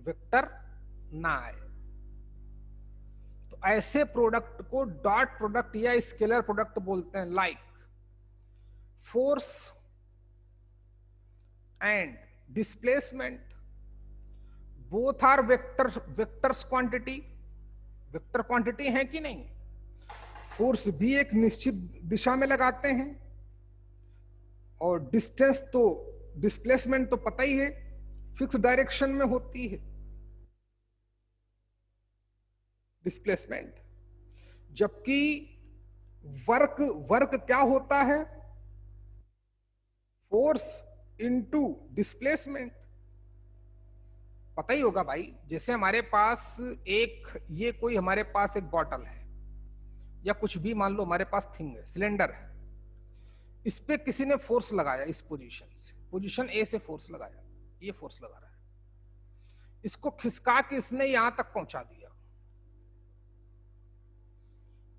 वेक्टर ना आए। तो ऐसे प्रोडक्ट को डॉट प्रोडक्ट या स्केलर प्रोडक्ट बोलते हैं। Like force and displacement, both are vectors quantity. Vector quantity है कि नहीं? फोर्स भी एक निश्चित दिशा में लगाते हैं, और डिस्टेंस तो, डिस्प्लेसमेंट तो पता ही है, फिक्स डायरेक्शन में होती है डिस्प्लेसमेंट। जबकि वर्क क्या होता है? Force into displacement. पता ही होगा भाई, जैसे हमारे पास ये कोई हमारे पास एक बॉटल है, या कुछ भी मान लो हमारे पास थिंग है, सिलेंडर है, इस पे किसी ने फोर्स लगाया, इस पोजीशन से, पोजीशन ए से फोर्स लगाया, ये फोर्स लगा रहा है, इसको खिसका के इसने यहां तक पहुंचा दिया,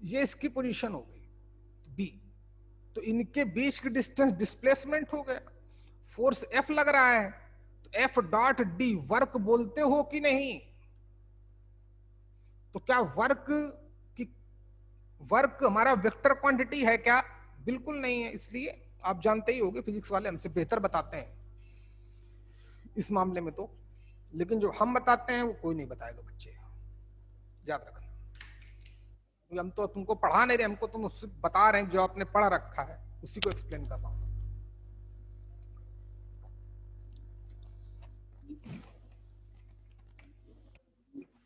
ये इसकी पोजीशन हो गई बी। तो इनके बीच की डिस्टेंस डिस्प्लेसमेंट हो गया। फोर्स एफ लग रहा है, तो एफ डॉट डी वर्क बोलते हो कि नहीं? तो क्या वर्क हमारा वेक्टर क्वांटिटी है क्या? बिल्कुल नहीं है। इसलिए आप जानते ही होंगे, फिजिक्स वाले हमसे बेहतर बताते हैं इस मामले में तो, लेकिन जो हम बताते हैं वो कोई नहीं बताएगा बच्चे, याद रखना। हम तो तुमको पढ़ा नहीं रहे, हमको तुम उससे बता रहे हैं जो आपने पढ़ रखा है, उसी को एक्सप्लेन कर रहा हूं।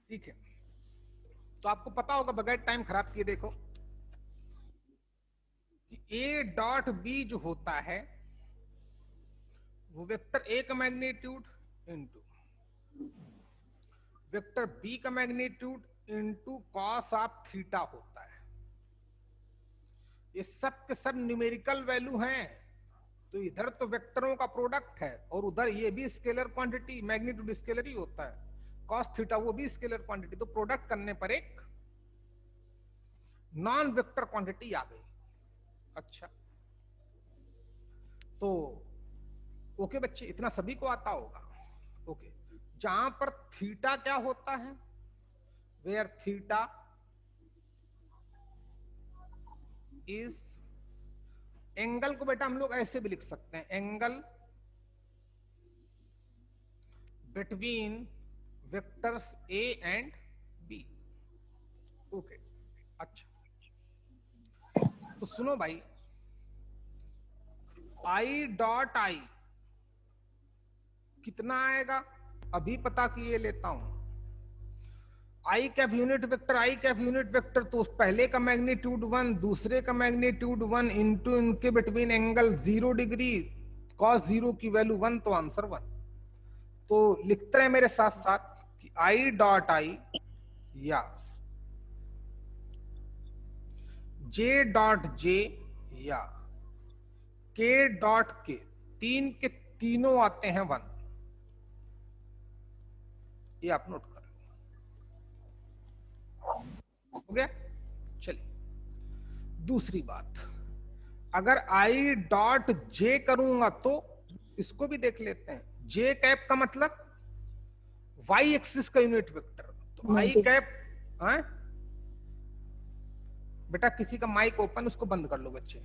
ठीक है, तो आपको पता होगा, बगैर टाइम खराब किए देखो कि ए डॉट बी जो होता है वो वेक्टर ए का मैग्नीट्यूड इंटू वेक्टर बी का magnitude into cos of theta होता है। ये सब के सब न्यूमेरिकल वैल्यू हैं, तो इधर तो वेक्टरों का प्रोडक्ट है, और उधर ये भी स्केलर क्वांटिटी, मैग्नीट्यूड स्केलर ही होता है, कॉस थीटा वो भी स्केलर क्वांटिटी, तो प्रोडक्ट करने पर एक नॉन वेक्टर क्वांटिटी आ गई। अच्छा, तो ओके बच्चे, इतना सभी को आता होगा। ओके, जहां पर थीटा क्या होता है, वेयर थीटा इज, एंगल को बेटा हम लोग ऐसे भी लिख सकते हैं, angle between vectors A and B. Okay, अच्छा, तो सुनो भाई, आई डॉट आई कितना आएगा? अभी पता किए लेता हूं। आई कैप यूनिट वेक्टर, आई कैप यूनिट वेक्टर, तो पहले का मैग्नीट्यूड 1, दूसरे का मैग्नीट्यूड 1, इंटू इनके बिटवीन एंगल 0 डिग्री, कॉस 0 की वैल्यू 1, तो आंसर 1। तो लिखते रहे मेरे साथ साथ कि आई डॉट आई या जे डॉट जे या के डॉट के, तीन के तीनों आते हैं 1। ये आप नोट कर हो गया। चलिए दूसरी बात, अगर आई डॉट जे करूंगा तो इसको भी देख लेते हैं। जे कैप का मतलब वाई एक्सिस का यूनिट वेक्टर, तो आई कैप, बेटा किसी का माइक ओपन, उसको बंद कर लो बच्चे।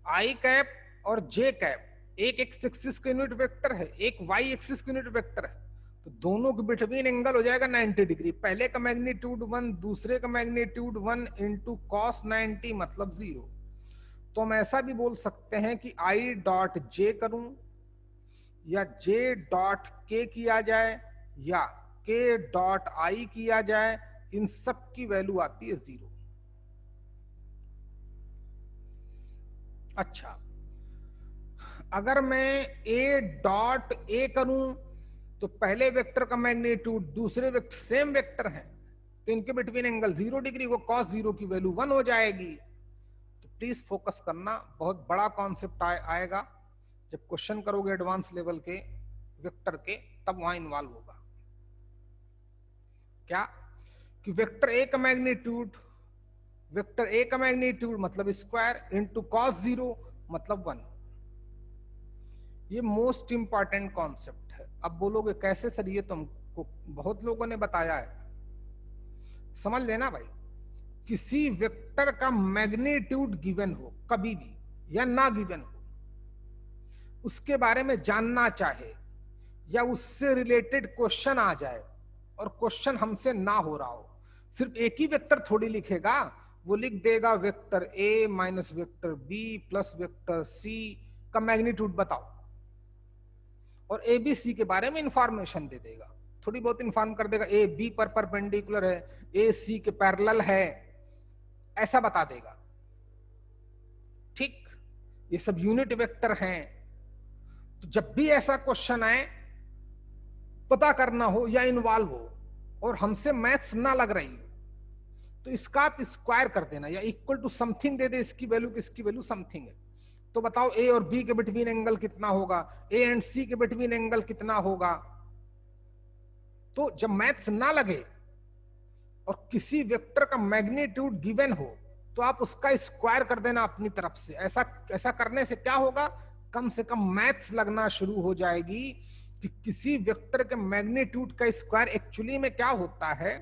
आई कैप और जे कैप एक एक्स एक्सिस का यूनिट वेक्टर है, एक वाई एक्सिस का यूनिट वेक्टर है, तो दोनों के बिटवीन एंगल हो जाएगा 90 डिग्री। पहले का मैग्नीट्यूड 1, दूसरे का मैग्नीट्यूड 1 इंटू कॉस 90 मतलब 0। तो हम ऐसा भी बोल सकते हैं कि आई डॉट जे करूं या जे डॉट के किया जाए या के डॉट आई किया जाए, इन सब की वैल्यू आती है 0। अच्छा, अगर मैं ए डॉट ए करूं तो पहले वेक्टर का मैग्नीट्यूड दूसरे वेक्टर सेम वेक्टर है, तो इनके बिटवीन एंगल 0 डिग्री, वो कॉस 0 की वैल्यू 1 हो जाएगी। तो प्लीज फोकस करना, बहुत बड़ा कॉन्सेप्ट आएगा जब क्वेश्चन करोगे एडवांस लेवल के वेक्टर के, तब वहां इन्वॉल्व होगा। क्या कि वेक्टर ए का मैग्नीट्यूड मतलब स्क्वायर इंटू कॉस 0 मतलब 1। ये मोस्ट इंपॉर्टेंट कॉन्सेप्ट है। अब बोलोगे कैसे सर, ये तुमको बहुत लोगों ने बताया है। समझ लेना भाई, किसी वेक्टर का मैग्नीट्यूड गिवन हो कभी भी या ना गिवन हो, उसके बारे में जानना चाहे या उससे रिलेटेड क्वेश्चन आ जाए और क्वेश्चन हमसे ना हो रहा हो, सिर्फ एक ही वेक्टर थोड़ी लिखेगा, वो लिख देगा vector A minus vector B plus vector C का मैग्नीट्यूड बताओ, और ए बी सी के बारे में इंफॉर्मेशन दे देगा, थोड़ी बहुत इंफॉर्म कर देगा, ए बी पर परपेंडिकुलर है, ए सी के पैरेलल है, ऐसा बता देगा। ठीक, ये सब यूनिट वेक्टर हैं। तो जब भी ऐसा क्वेश्चन आए, पता करना हो या इन्वॉल्व हो और हमसे मैथ्स ना लग रही, तो इसका आप स्क्वायर कर देना या इक्वल टू समथिंग दे दे, इसकी वैल्यू किसकी वैल्यू समथिंग है। तो बताओ ए और बी के बिटवीन एंगल कितना होगा, ए एंड सी के बिटवीन एंगल कितना होगा। तो जब मैथ्स ना लगे और किसी वेक्टर का मैग्नीट्यूड गिवन हो, तो आप उसका स्क्वायर कर देना अपनी तरफ से। ऐसा करने से क्या होगा, कम से कम मैथ्स लगना शुरू हो जाएगी कि किसी वेक्टर के मैग्नीट्यूड का स्क्वायर एक्चुअली में क्या होता है,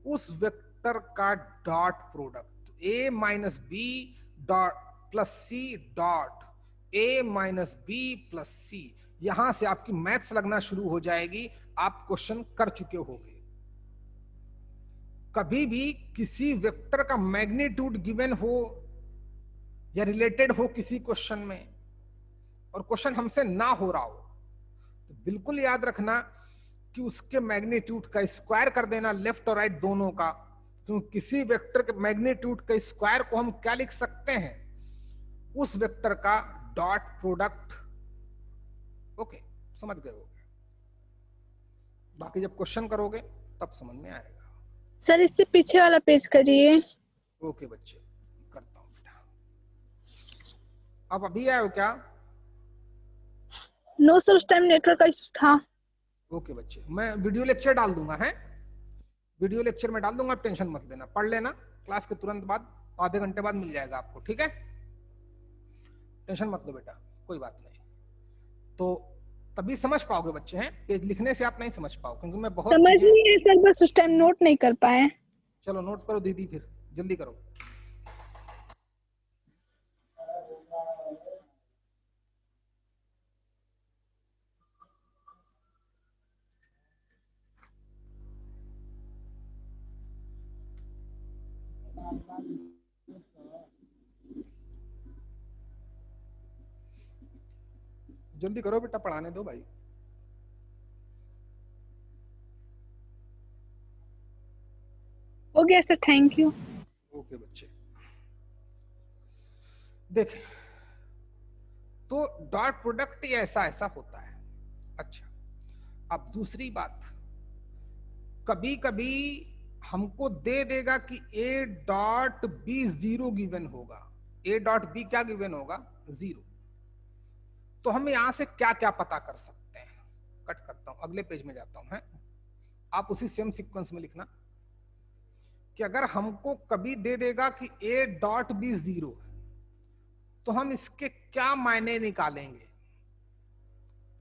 उस वेक्टर का dot product A minus B dot plus C dot A minus B plus C. यहां से आपकी मैथ्स लगना शुरू हो जाएगी, आप क्वेश्चन कर चुके होंगे। कभी भी किसी वेक्टर का मैग्नीट्यूड गिवन हो या रिलेटेड हो किसी क्वेश्चन में, और क्वेश्चन हमसे ना हो रहा हो, तो बिल्कुल याद रखना कि उसके मैग्नीट्यूड का स्क्वायर कर देना, लेफ्ट और राइट दोनों का। क्योंकि किसी वेक्टर के मैग्नीट्यूड का स्क्वायर को हम क्या लिख सकते हैं, उस वेक्टर का डॉट प्रोडक्ट। ओके, समझ गए हो? बाकी जब क्वेश्चन करोगे तब समझ में आएगा। सर इससे पीछे वाला पेज करिए। ओके बच्चे, करता हूं बेटा। अब अभी आए हो क्या? नो सर, उस टाइम नेटवर्क का इशू था। ओके बच्चे, मैं वीडियो लेक्चर डाल दूंगा, है वीडियो लेक्चर में डाल दूंगा, आप टेंशन मत लेना, पढ़ लेना क्लास के तुरंत बाद, आधे घंटे बाद मिल जाएगा आपको, ठीक है? टेंशन मत लो बेटा, कोई बात नहीं। तो तभी समझ पाओगे बच्चे, हैं पेज लिखने से आप नहीं समझ पाओ, क्योंकि मैं बहुत समझ लिए सर, बस उस टाइम नोट नहीं कर पाए। चलो नोट करो दीदी, फिर जल्दी करो। जल्दी करो बेटा, पढ़ाने दो भाई। हो गया सर, थैंक यू। ओके बच्चे, देखें तो डॉट प्रोडक्ट ऐसा ऐसा होता है। अच्छा, अब दूसरी बात, कभी कभी हमको दे देगा कि ए डॉट बी 0 गिवन होगा, ए डॉट बी क्या गिवन होगा, 0। तो हम यहां से क्या क्या पता कर सकते हैं, कट करता हूं, अगले पेज में जाता हूं, है आप उसी सेम सीक्वेंस में लिखना कि अगर हमको कभी दे देगा कि ए डॉट बी 0 है, तो हम इसके क्या मायने निकालेंगे,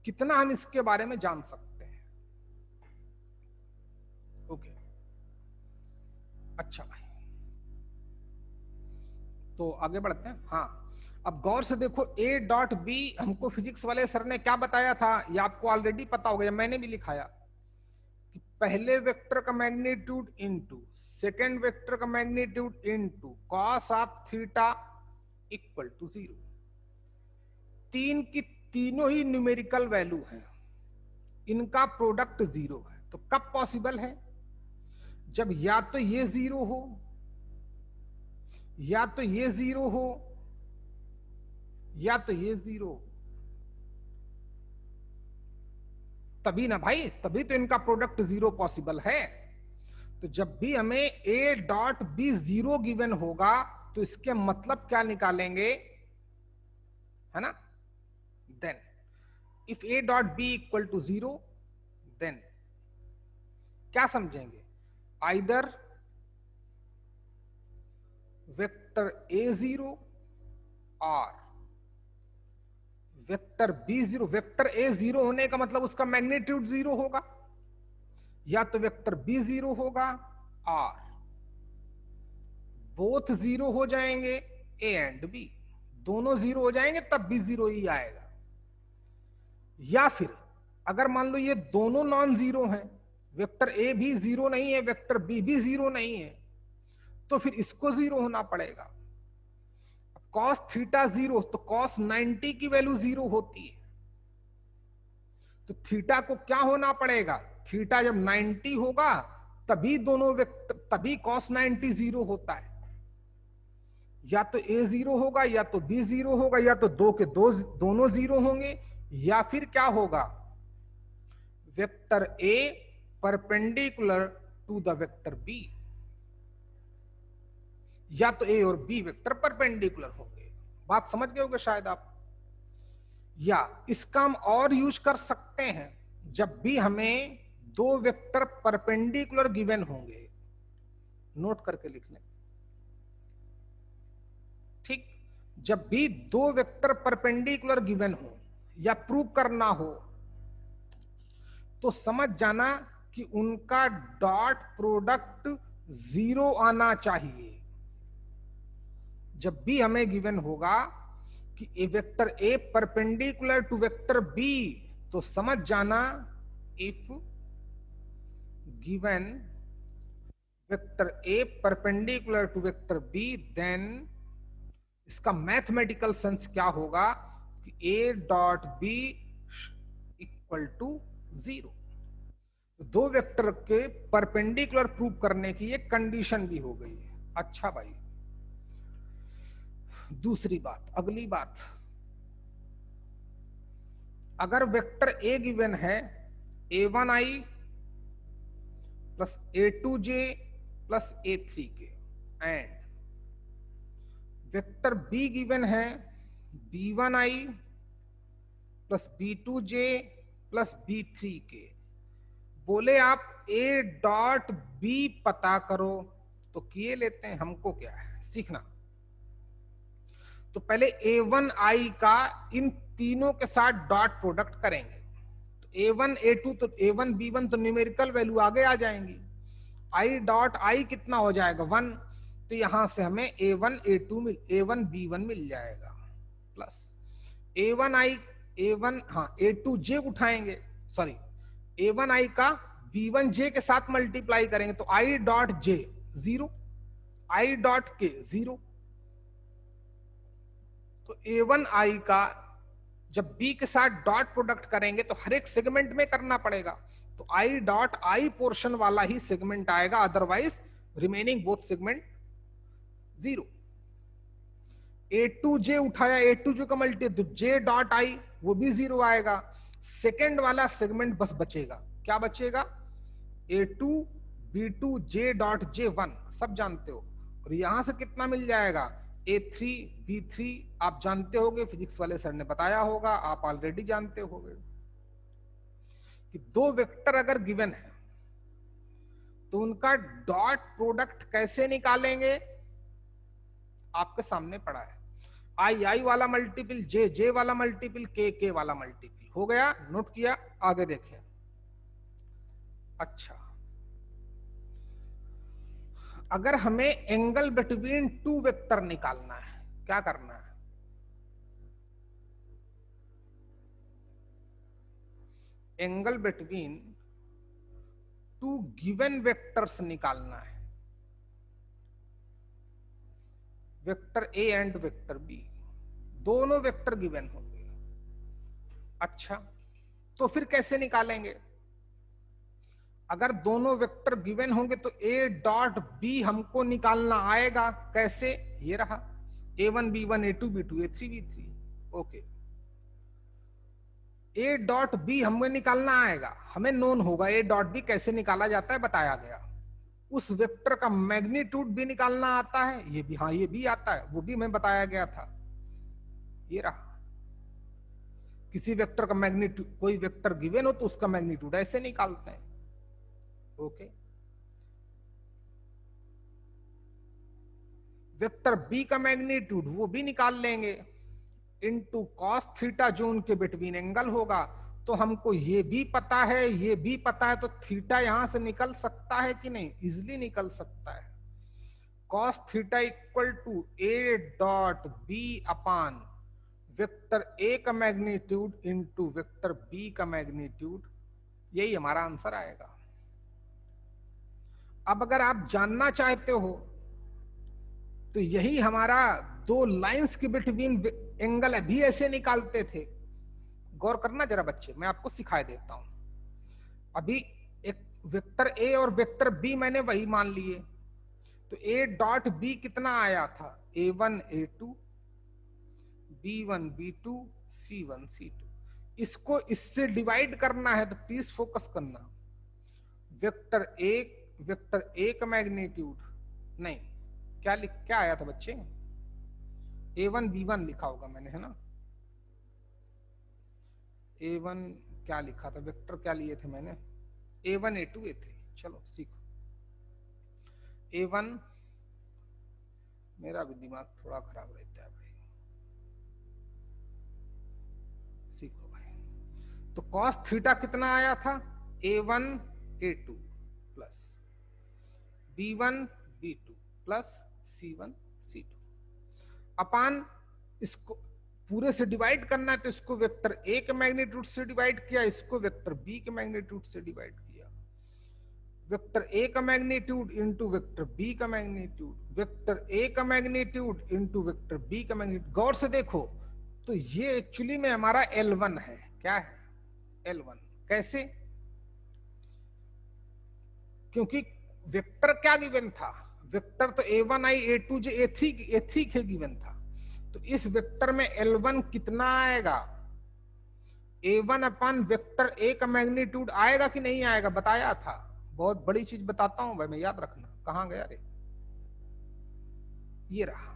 कितना हम इसके बारे में जान सकते हैं। ओके, अच्छा भाई, तो आगे बढ़ते हैं। हाँ, अब गौर से देखो, ए डॉट बी हमको फिजिक्स वाले सर ने क्या बताया था, ये आपको ऑलरेडी पता होगा, मैंने भी लिखाया कि पहले वेक्टर का मैग्नीट्यूड इनटू सेकेंड वेक्टर का magnitude into cos of theta equal to 0। तीन की तीनों ही न्यूमेरिकल वैल्यू हैं, इनका प्रोडक्ट 0 है। तो कब पॉसिबल है, जब या तो ये 0 हो, या तो ये 0 हो, या तो ये 0 हो, तभी ना भाई, तभी तो इनका प्रोडक्ट 0 पॉसिबल है। तो जब भी हमें ए डॉट बी 0 गिवन होगा तो इसके मतलब क्या निकालेंगे, है ना। Then if A dot B equal to 0, then क्या समझेंगे, आइदर वेक्टर ए 0 और वेक्टर बी 0। वेक्टर ए 0 होने का मतलब उसका मैग्नीट्यूड 0 होगा, या तो वेक्टर बी 0 होगा और बोथ 0 हो जाएंगे, ए एंड बी दोनों 0 हो जाएंगे, तब बी 0 ही आएगा। या फिर अगर मान लो ये दोनों नॉन 0 हैं, वेक्टर ए भी 0 नहीं है, वेक्टर बी भी 0 नहीं है, तो फिर इसको 0 होना पड़ेगा। कॉस थीटा 0 तो कॉस 90 की वैल्यू 0 होती है, तो थीटा को क्या होना पड़ेगा, थीटा जब 90 होगा तभी दोनों वेक्टर, तभी कॉस 90 0 होता है। या तो ए 0 होगा, या तो बी 0 होगा, या तो दो के दो दोनों 0 होंगे, या फिर क्या होगा, vector A perpendicular to the vector B, या तो ए और बी वेक्टर परपेंडिकुलर होंगे। बात समझ गए होगे शायद आप। या इसका हम और यूज कर सकते हैं, जब भी हमें दो वेक्टर परपेंडिकुलर गिवन होंगे, नोट करके लिख लें, ठीक। जब भी दो वेक्टर परपेंडिकुलर गिवन हो या प्रूव करना हो, तो समझ जाना कि उनका डॉट प्रोडक्ट 0 आना चाहिए। जब भी हमें गिवन होगा कि A vector A perpendicular to vector B, तो समझ जाना if given vector A perpendicular to vector B, then इसका मैथमेटिकल सेंस क्या होगा कि A dot B equal to 0। दो वेक्टर के परपेंडिकुलर प्रूव करने की ये कंडीशन भी हो गई है। अच्छा भाई, दूसरी बात, अगली बात, अगर वेक्टर ए गिवन है a1i plus a2j plus a3 के, एंड वेक्टर बी गिवन है b1i plus b2j plus b3 के, बोले आप a डॉट बी पता करो, तो किए लेते हैं, हमको क्या है सीखना। तो पहले a1i का इन तीनों के साथ डॉट प्रोडक्ट करेंगे, तो a1 a2 तो a1 b1 तो न्यूमेरिकल वैल्यू आगे आ जाएंगी, i डॉट i कितना हो जाएगा 1, तो यहां से हमें a1 a1 b1 मिल जाएगा, प्लस a1 हाँ a2j उठाएंगे, सॉरी a1i का b1j के साथ मल्टीप्लाई करेंगे, तो i dot j 0, i dot k 0, तो a1i का जब b के साथ डॉट प्रोडक्ट करेंगे तो हर एक सेगमेंट में करना पड़ेगा, तो i डॉट i पोर्शन वाला ही सेगमेंट आएगा, otherwise remaining both segment 0। a2j उठाया, a2j का मल्टी तो j डॉट i वो भी 0 आएगा, सेकेंड वाला सेगमेंट बस बचेगा, क्या बचेगा, a2 b2 j dot j 1 सब जानते हो, और यहां से कितना मिल जाएगा a3 b3, आप जानते होगे, फिजिक्स वाले सर ने बताया होगा, आप ऑलरेडी जानते होगे कि दो वेक्टर अगर गिवन है तो उनका डॉट प्रोडक्ट कैसे निकालेंगे, आपके सामने पड़ा है, आई आई वाला मल्टीपल जे जे वाला मल्टीपल के के वाला मल्टीपल, हो गया, नोट किया, आगे देखिए। अच्छा, अगर हमें एंगल बिटवीन टू वेक्टर निकालना है, क्या करना है, angle between two given vectors निकालना है, vector A and vector B, दोनों वेक्टर गिवन होंगे। अच्छा, तो फिर कैसे निकालेंगे? अगर दोनों वेक्टर गिवन होंगे तो ए डॉट बी हमको निकालना आएगा। कैसे? ये रहा a1 b1 a2 b2 a3 b3। Okay, ए डॉट बी हमें निकालना आएगा, हमें नोन होगा ए डॉट बी कैसे निकाला जाता है, बताया गया। उस वेक्टर का मैग्नीट्यूड भी निकालना आता है, ये भी, हाँ ये भी आता है, वो भी हमें बताया गया था। ये रहा, किसी वेक्टर का मैग्नीट्यूड, कोई वेक्टर गिवन हो तो उसका मैग्नीट्यूड ऐसे निकालते हैं। ओके, वेक्टर बी का मैग्नीट्यूड वो भी निकाल लेंगे, इनटू कॉस थीटा जो उनके बिटवीन एंगल होगा। तो हमको ये भी पता है, ये भी पता है, तो थीटा यहां से निकल सकता है कि नहीं? इजिली निकल सकता है। Cos theta equal to A dot B upon vector A का मैग्नीट्यूड इनटू वेक्टर बी का मैग्नीट्यूड, यही हमारा आंसर आएगा। अब अगर आप जानना चाहते हो तो यही हमारा दो लाइंस के बिटवीन एंगल भी ऐसे निकालते थे। गौर करना जरा बच्चे, मैं आपको सिखाई देता हूं। अभी एक वेक्टर ए और वेक्टर बी मैंने वही मान लिए, तो ए डॉट बी कितना आया था? a1 a2 b1 b2 c1 c2। इसको इससे डिवाइड करना है, तो प्लीज फोकस करना। वेक्टर ए का मैग्नीट्यूड नहीं, क्या आया था बच्चे? a1 b1 लिखा होगा मैंने, है ना? a1 क्या लिखा था, वेक्टर क्या लिए थे मैंने? a1 a2 a3। चलो सीखो। a1, मेरा भी दिमाग थोड़ा खराब रहता है भाई, सीखो भाई। तो cos थीटा कितना आया था? a1 a2 plus b1 b2 plus c1 c2 अपान, इसको पूरे से डिवाइड करना है तो इसको वेक्टर ए के मैग्नीट्यूड से डिवाइड किया, इसको वेक्टर बी के मैग्नीट्यूड से डिवाइड किया। वेक्टर ए का मैग्नीट्यूड इंटू वेक्टर बी का मैग्नीट्यूड, वेक्टर ए का मैग्नीट्यूड इंटू वेक्टर बी का मैग्नीट्यूड। गौर से देखो तो ये एक्चुअली में हमारा L1 है। क्या है? L1। कैसे? क्योंकि वेक्टर क्या गिवन था? वेक्टर तो a1 i a2 j a3 के गिवन था। तो इस वेक्टर में L1 कितना आएगा? a1 अपान वेक्टर a का मैग्नीट्यूड आएगा कि नहीं आएगा? बताया था। बहुत बड़ी चीज बताता हूं भाई मैं, याद रखना। कहां गया रे? ये रहा।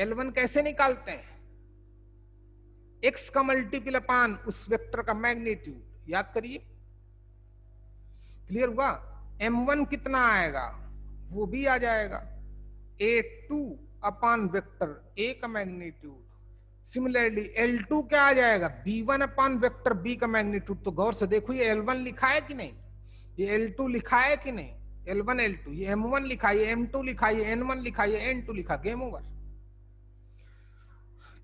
L1 कैसे निकालते हैं? x का मल्टीपल अपान उस वेक्टर का मैग्नीट्यूड, याद करिए। क्लियर हुआ? m1 कितना आएगा? वो भी आ जाएगा a2 अपान वेक्टर a का मैग्नीट्यूड। सिमिलरली L2 क्या आ जाएगा? b1 अपान वेक्टर b का मैग्नीट्यूड। तो गौर से देखो, ये L1 लिखा है कि नहीं? ये L2 लिखा है कि नहीं? L1 L2, ये m1 लिखा है, ये m2 लिखा है, ये n1 लिखा है, ये n2 लिखा। Game over.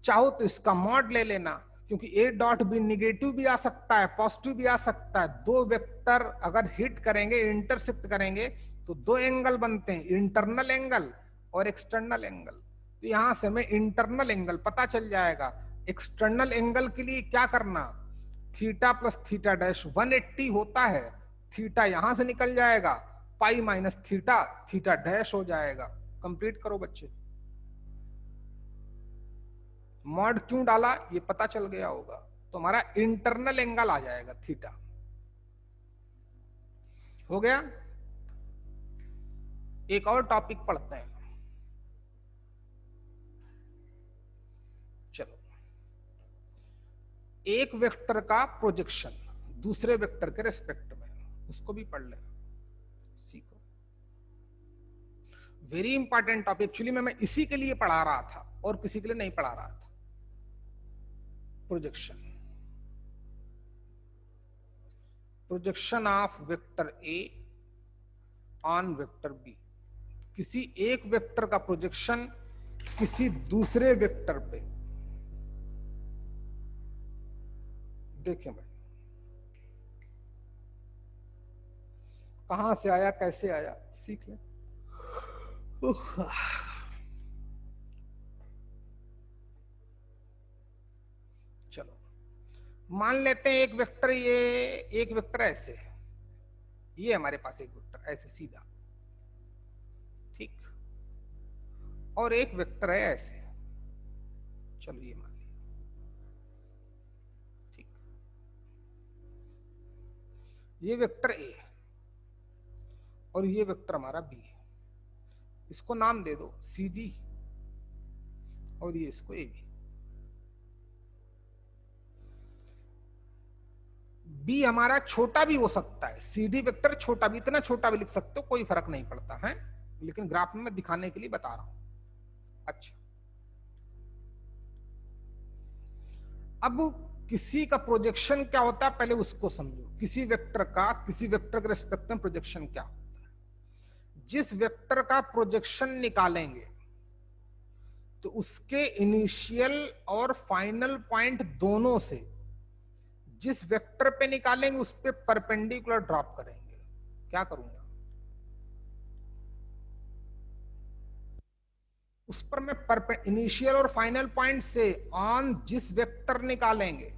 चाहो तो इसका मॉड ले लेना, क्योंकि ए डॉट बी निगेटिव भी आ सकता है, पॉजिटिव भी आ सकता है। दो वेक्टर अगर हिट करेंगे, इंटरसेप्ट करेंगे, तो दो एंगल बनते हैं, इंटरनल एंगल और एक्सटर्नल एंगल। तो यहां से हमें इंटरनल एंगल पता चल जाएगा। एक्सटर्नल एंगल के लिए क्या करना? थीटा प्लस थीटा डैश 180 होता है। थीटा यहां से निकल जाएगा, pi minus theta, theta dash हो जाएगा। कंप्लीट करो बच्चे। मॉड क्यों डाला ये पता चल गया होगा। तो हमारा इंटरनल एंगल आ जाएगा थीटा। हो गया? एक और टॉपिक पढ़ते हैं। चलो, एक वेक्टर का प्रोजेक्शन दूसरे वेक्टर के रेस्पेक्ट में, उसको भी पढ़ ले, सीखो। Very important topic. एक्चुअली मैं इसी के लिए पढ़ा रहा था और किसी के लिए नहीं पढ़ा रहा था। Projection of vector A on vector B. किसी एक वेक्टर का प्रोजेक्शन किसी दूसरे वेक्टर पे। देखें भाई, कहां से आया, कैसे आया, सीख ले। चलो मान लेते हैं एक वेक्टर, ये एक वेक्टर ऐसे है, ये हमारे पास एक वेक्टर ऐसे सीधा, ठीक, और एक वेक्टर है ऐसे, चलो ये मान लिया, ठीक, ये वेक्टर ए और ये वेक्टर हमारा बी है, इसको नाम दे दो सी डी और ये इसको ए बी। बी हमारा छोटा भी हो सकता है, सी डी वेक्टर छोटा भी, इतना छोटा भी लिख सकते हो, कोई फर्क नहीं पड़ता है, लेकिन ग्राफ में मैं दिखाने के लिए बता रहा हूं। अच्छा, अब किसी का प्रोजेक्शन क्या होता है पहले उसको समझो। किसी वेक्टर का किसी वेक्टर के रिस्पेक्ट में प्रोजेक्शन क्या होता है। जिस वेक्टर का प्रोजेक्शन निकालेंगे तो उसके इनिशियल और फाइनल पॉइंट दोनों से जिस वेक्टर पे निकालेंगे उस पे परपेंडिकुलर ड्रॉप करेंगे। क्या करूंगा, उस पर मैं इनिशियल और फाइनल पॉइंट से ऑन जिस वेक्टर निकालेंगे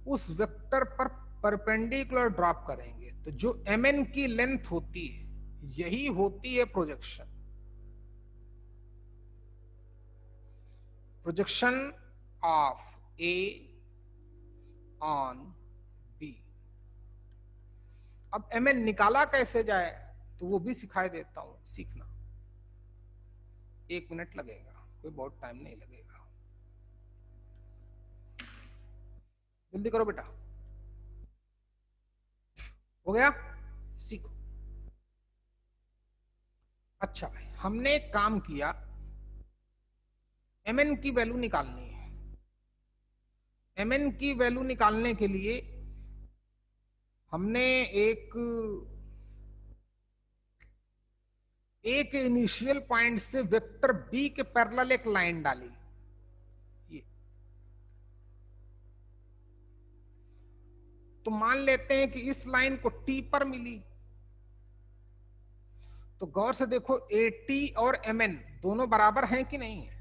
उस वेक्टर पर परपेंडिकुलर ड्रॉप करेंगे। तो जो mn की लेंथ होती है यही होती है projection. Projection of A on B। अब mn निकाला कैसे जाए तो वो भी सिखाई देता हूं, सीखना। 1 मिनट लगेगा, कोई बहुत टाइम नहीं लगेगा, जल्दी करो बेटा। हो गया, सीखो। अच्छा भाई, हमने एक काम किया, mn की वैल्यू निकालनी है। mn की वैल्यू निकालने के लिए हमने एक इनिशियल पॉइंट से वेक्टर b के पैरेलल एक लाइन डाली, ये। तो मान लेते हैं कि इस लाइन को t पर मिली, तो गौर से देखो AT और mn दोनों बराबर हैं कि नहीं है।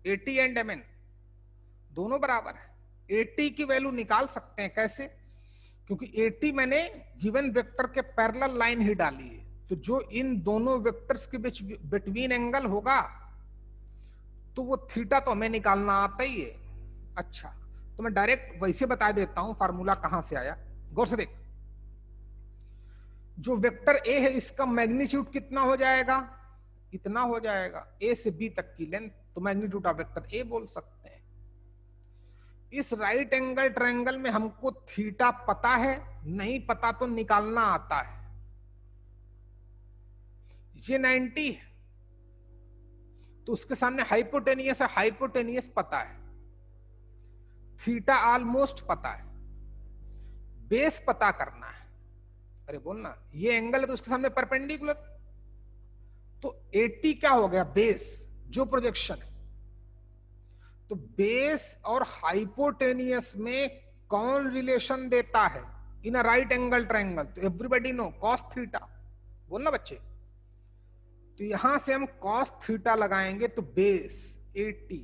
AT एंड mn दोनों बराबर है। AT की वैल्यू निकाल सकते हैं, कैसे, क्योंकि AT मैंने गिवन वेक्टर के पैरेलल लाइन ही डाली है, तो जो इन दोनों वेक्टर्स के बीच बिटवीन एंगल होगा तो वो थीटा तो हमें निकालना आता ही है। अच्छा, तो मैं डायरेक्ट वैसे बता देता हूं फार्मूला कहां से आया। गौर से देख, जो वेक्टर ए है इसका मैग्नीट्यूड कितना हो जाएगा, इतना हो जाएगा, ए से बी तक की लेंथ, तो मैग्नीट्यूड ऑफ वेक्टर ए बोल सकते हैं। इस राइट एंगल ट्रायंगल में हमको थीटा पता है, नहीं पता तो निकालना आता है। ये 90 है तो उसके सामने हाइपोटेनियस है, हाइपोटेनियस पता है, थीटा ऑलमोस्ट पता है, बेस पता करना है। अरे बोलना, ये एंगल है तो उसके सामने परपेंडिकुलर, तो 80 क्या हो गया, बेस, जो प्रोजेक्शन है। तो बेस और हाइपोटेनियस में कौन रिलेशन देता है इन अ राइट एंगल ट्रायंगल, तो एवरीबॉडी नो कॉस थीटा, बोलना बच्चे। तो यहां से हम कॉस थीटा लगाएंगे तो बेस 80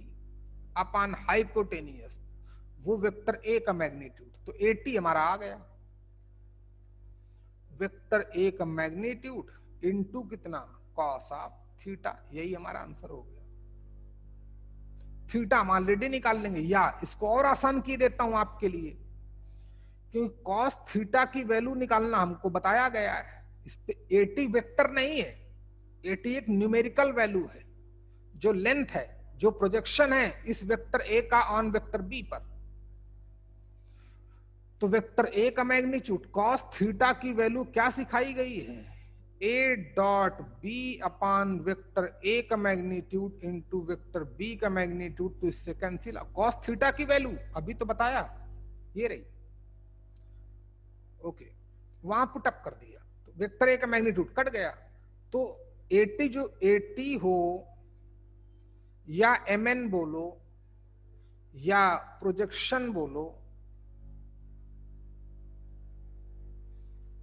अपॉन हाइपोटेनियस, वो वेक्टर ए का मैग्नीट्यूड, तो 80 हमारा आ गया। वेक्टर ए का मैग्नीट्यूड इनटू कितना, कॉस ऑफ थीटा, यही हमारा आंसर हो गया। थीटा हम ऑलरेडी निकाल लेंगे, या इसको और आसान की देता हूं आपके लिए, क्योंकि कॉस थीटा की वैल्यू निकालना हमको बताया गया है। इस पे 80 वेक्टर नहीं है, 80 एक न्यूमेरिकल वैल्यू है, जो लेंथ है, जो प्रोजेक्शन है इस वेक्टर ए का ऑन वेक्टर बी पर। तो वेक्टर ए का मैग्नीट्यूड कॉस थीटा की वैल्यू क्या सिखाई गई है, A dot B upon vector A का मैग्नीट्यूड इंटू वेक्टर बी का मैग्नीट्यूड, तो इससे कैंसिल। कॉस थीटा की वैल्यू अभी तो बताया, ये रही, ओके, वहां पुट अप कर दिया, तो वेक्टर ए का मैग्नीट्यूड कट गया। तो 80 जो 80 हो या mn बोलो या प्रोजेक्शन बोलो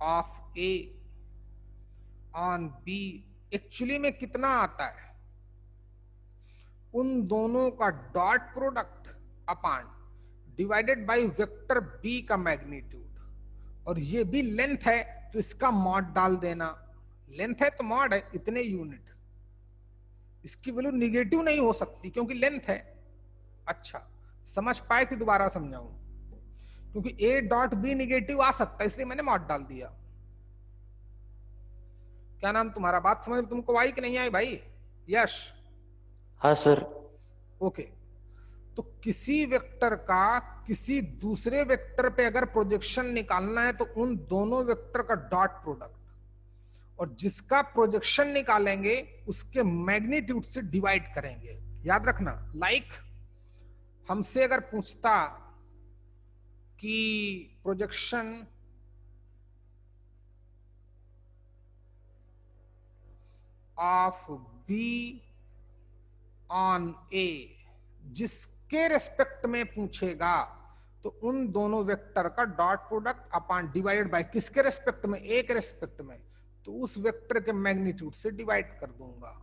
of A on B actually में कितना आता है, उन दोनों का dot product upon divided by vector B का मैग्नीट्यूड, और ये भी लेंथ है तो इसका मॉड डाल देना, लेंथ है तो मॉड है इतने यूनिट, इसकी वैल्यू निगेटिव नहीं हो सकती क्योंकि लेंथ है। अच्छा समझ पाए कि दोबारा समझाऊं, क्योंकि ए डॉट बी निगेटिव आ सकता है इसलिए मैंने मॉड डाल दिया। क्या नाम तुम्हारा, बात समझ तुमको आई कि नहीं आई भाई? यश? हाँ सर। ओके, तो किसी वेक्टर का किसी दूसरे वेक्टर पे अगर प्रोजेक्शन निकालना है तो उन दोनों वेक्टर का डॉट प्रोडक्ट, और जिसका प्रोजेक्शन निकालेंगे उसके मैग्नीट्यूड से डिवाइड करेंगे, याद रखना। लाइक हमसे अगर पूछता कि प्रोजेक्शन ऑफ बी ऑन ए, जिसके रेस्पेक्ट में पूछेगा तो उन दोनों वेक्टर का dot product upon divided bye किसके रेस्पेक्ट में, एक रेस्पेक्ट में, तो उस वेक्टर के मैग्नीट्यूड से डिवाइड कर दूंगा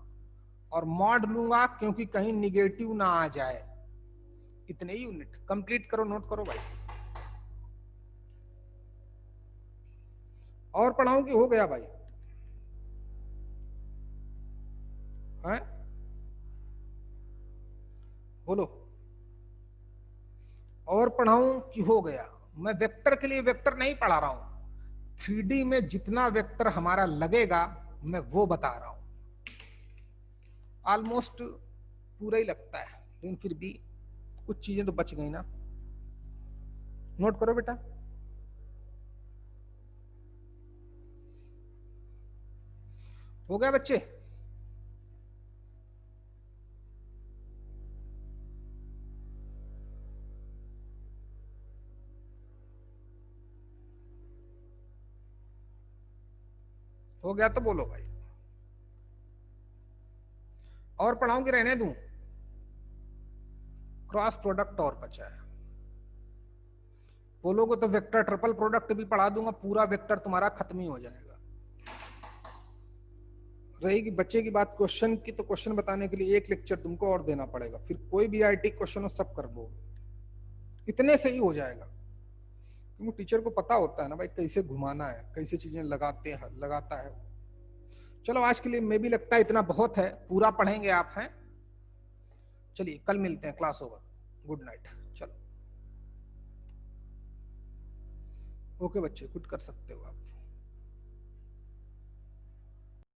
और मॉड लूंगा क्योंकि कहीं निगेटिव ना आ जाए। इतने यूनिट कंप्लीट करो, नोट करो भाई। और पढ़ाऊं कि हो गया भाई? हैं? बोलो, और पढ़ाऊं कि हो गया? मैं वेक्टर के लिए वेक्टर नहीं पढ़ा रहा हूं, 3D में जितना वेक्टर हमारा लगेगा मैं वो बता रहा हूं। ऑलमोस्ट पूरा ही लगता है लेकिन फिर भी कुछ चीजें तो बच गई ना। नोट करो बेटा। हो गया बच्चे? हो गया तो बोलो भाई, और पढ़ाऊं कि रहने दूं? क्रॉस प्रोडक्ट और बचा है, बोलोगे तो वेक्टर ट्रिपल प्रोडक्ट भी पढ़ा दूंगा, पूरा वेक्टर तुम्हारा खत्म ही हो जाएगा। रहेगी बच्चे की बात क्वेश्चन की, तो क्वेश्चन बताने के लिए एक लेक्चर तुमको और देना पड़ेगा, फिर कोई भी आईटी क्वेश्चन हो सब कर लोगे, इतने से ही हो जाएगा। क्योंकि टीचर को पता होता है ना भाई कैसे घुमाना है, कैसे चीजें लगाता है। चलो आज के लिए मैं भी लगता है इतना बहुत है, पूरा पढ़ेंगे आप हैं। चलिए कल मिलते हैं, क्लास ओवर, गुड नाइट। चलो ओके बच्चे, कुछ कर सकते हो आप।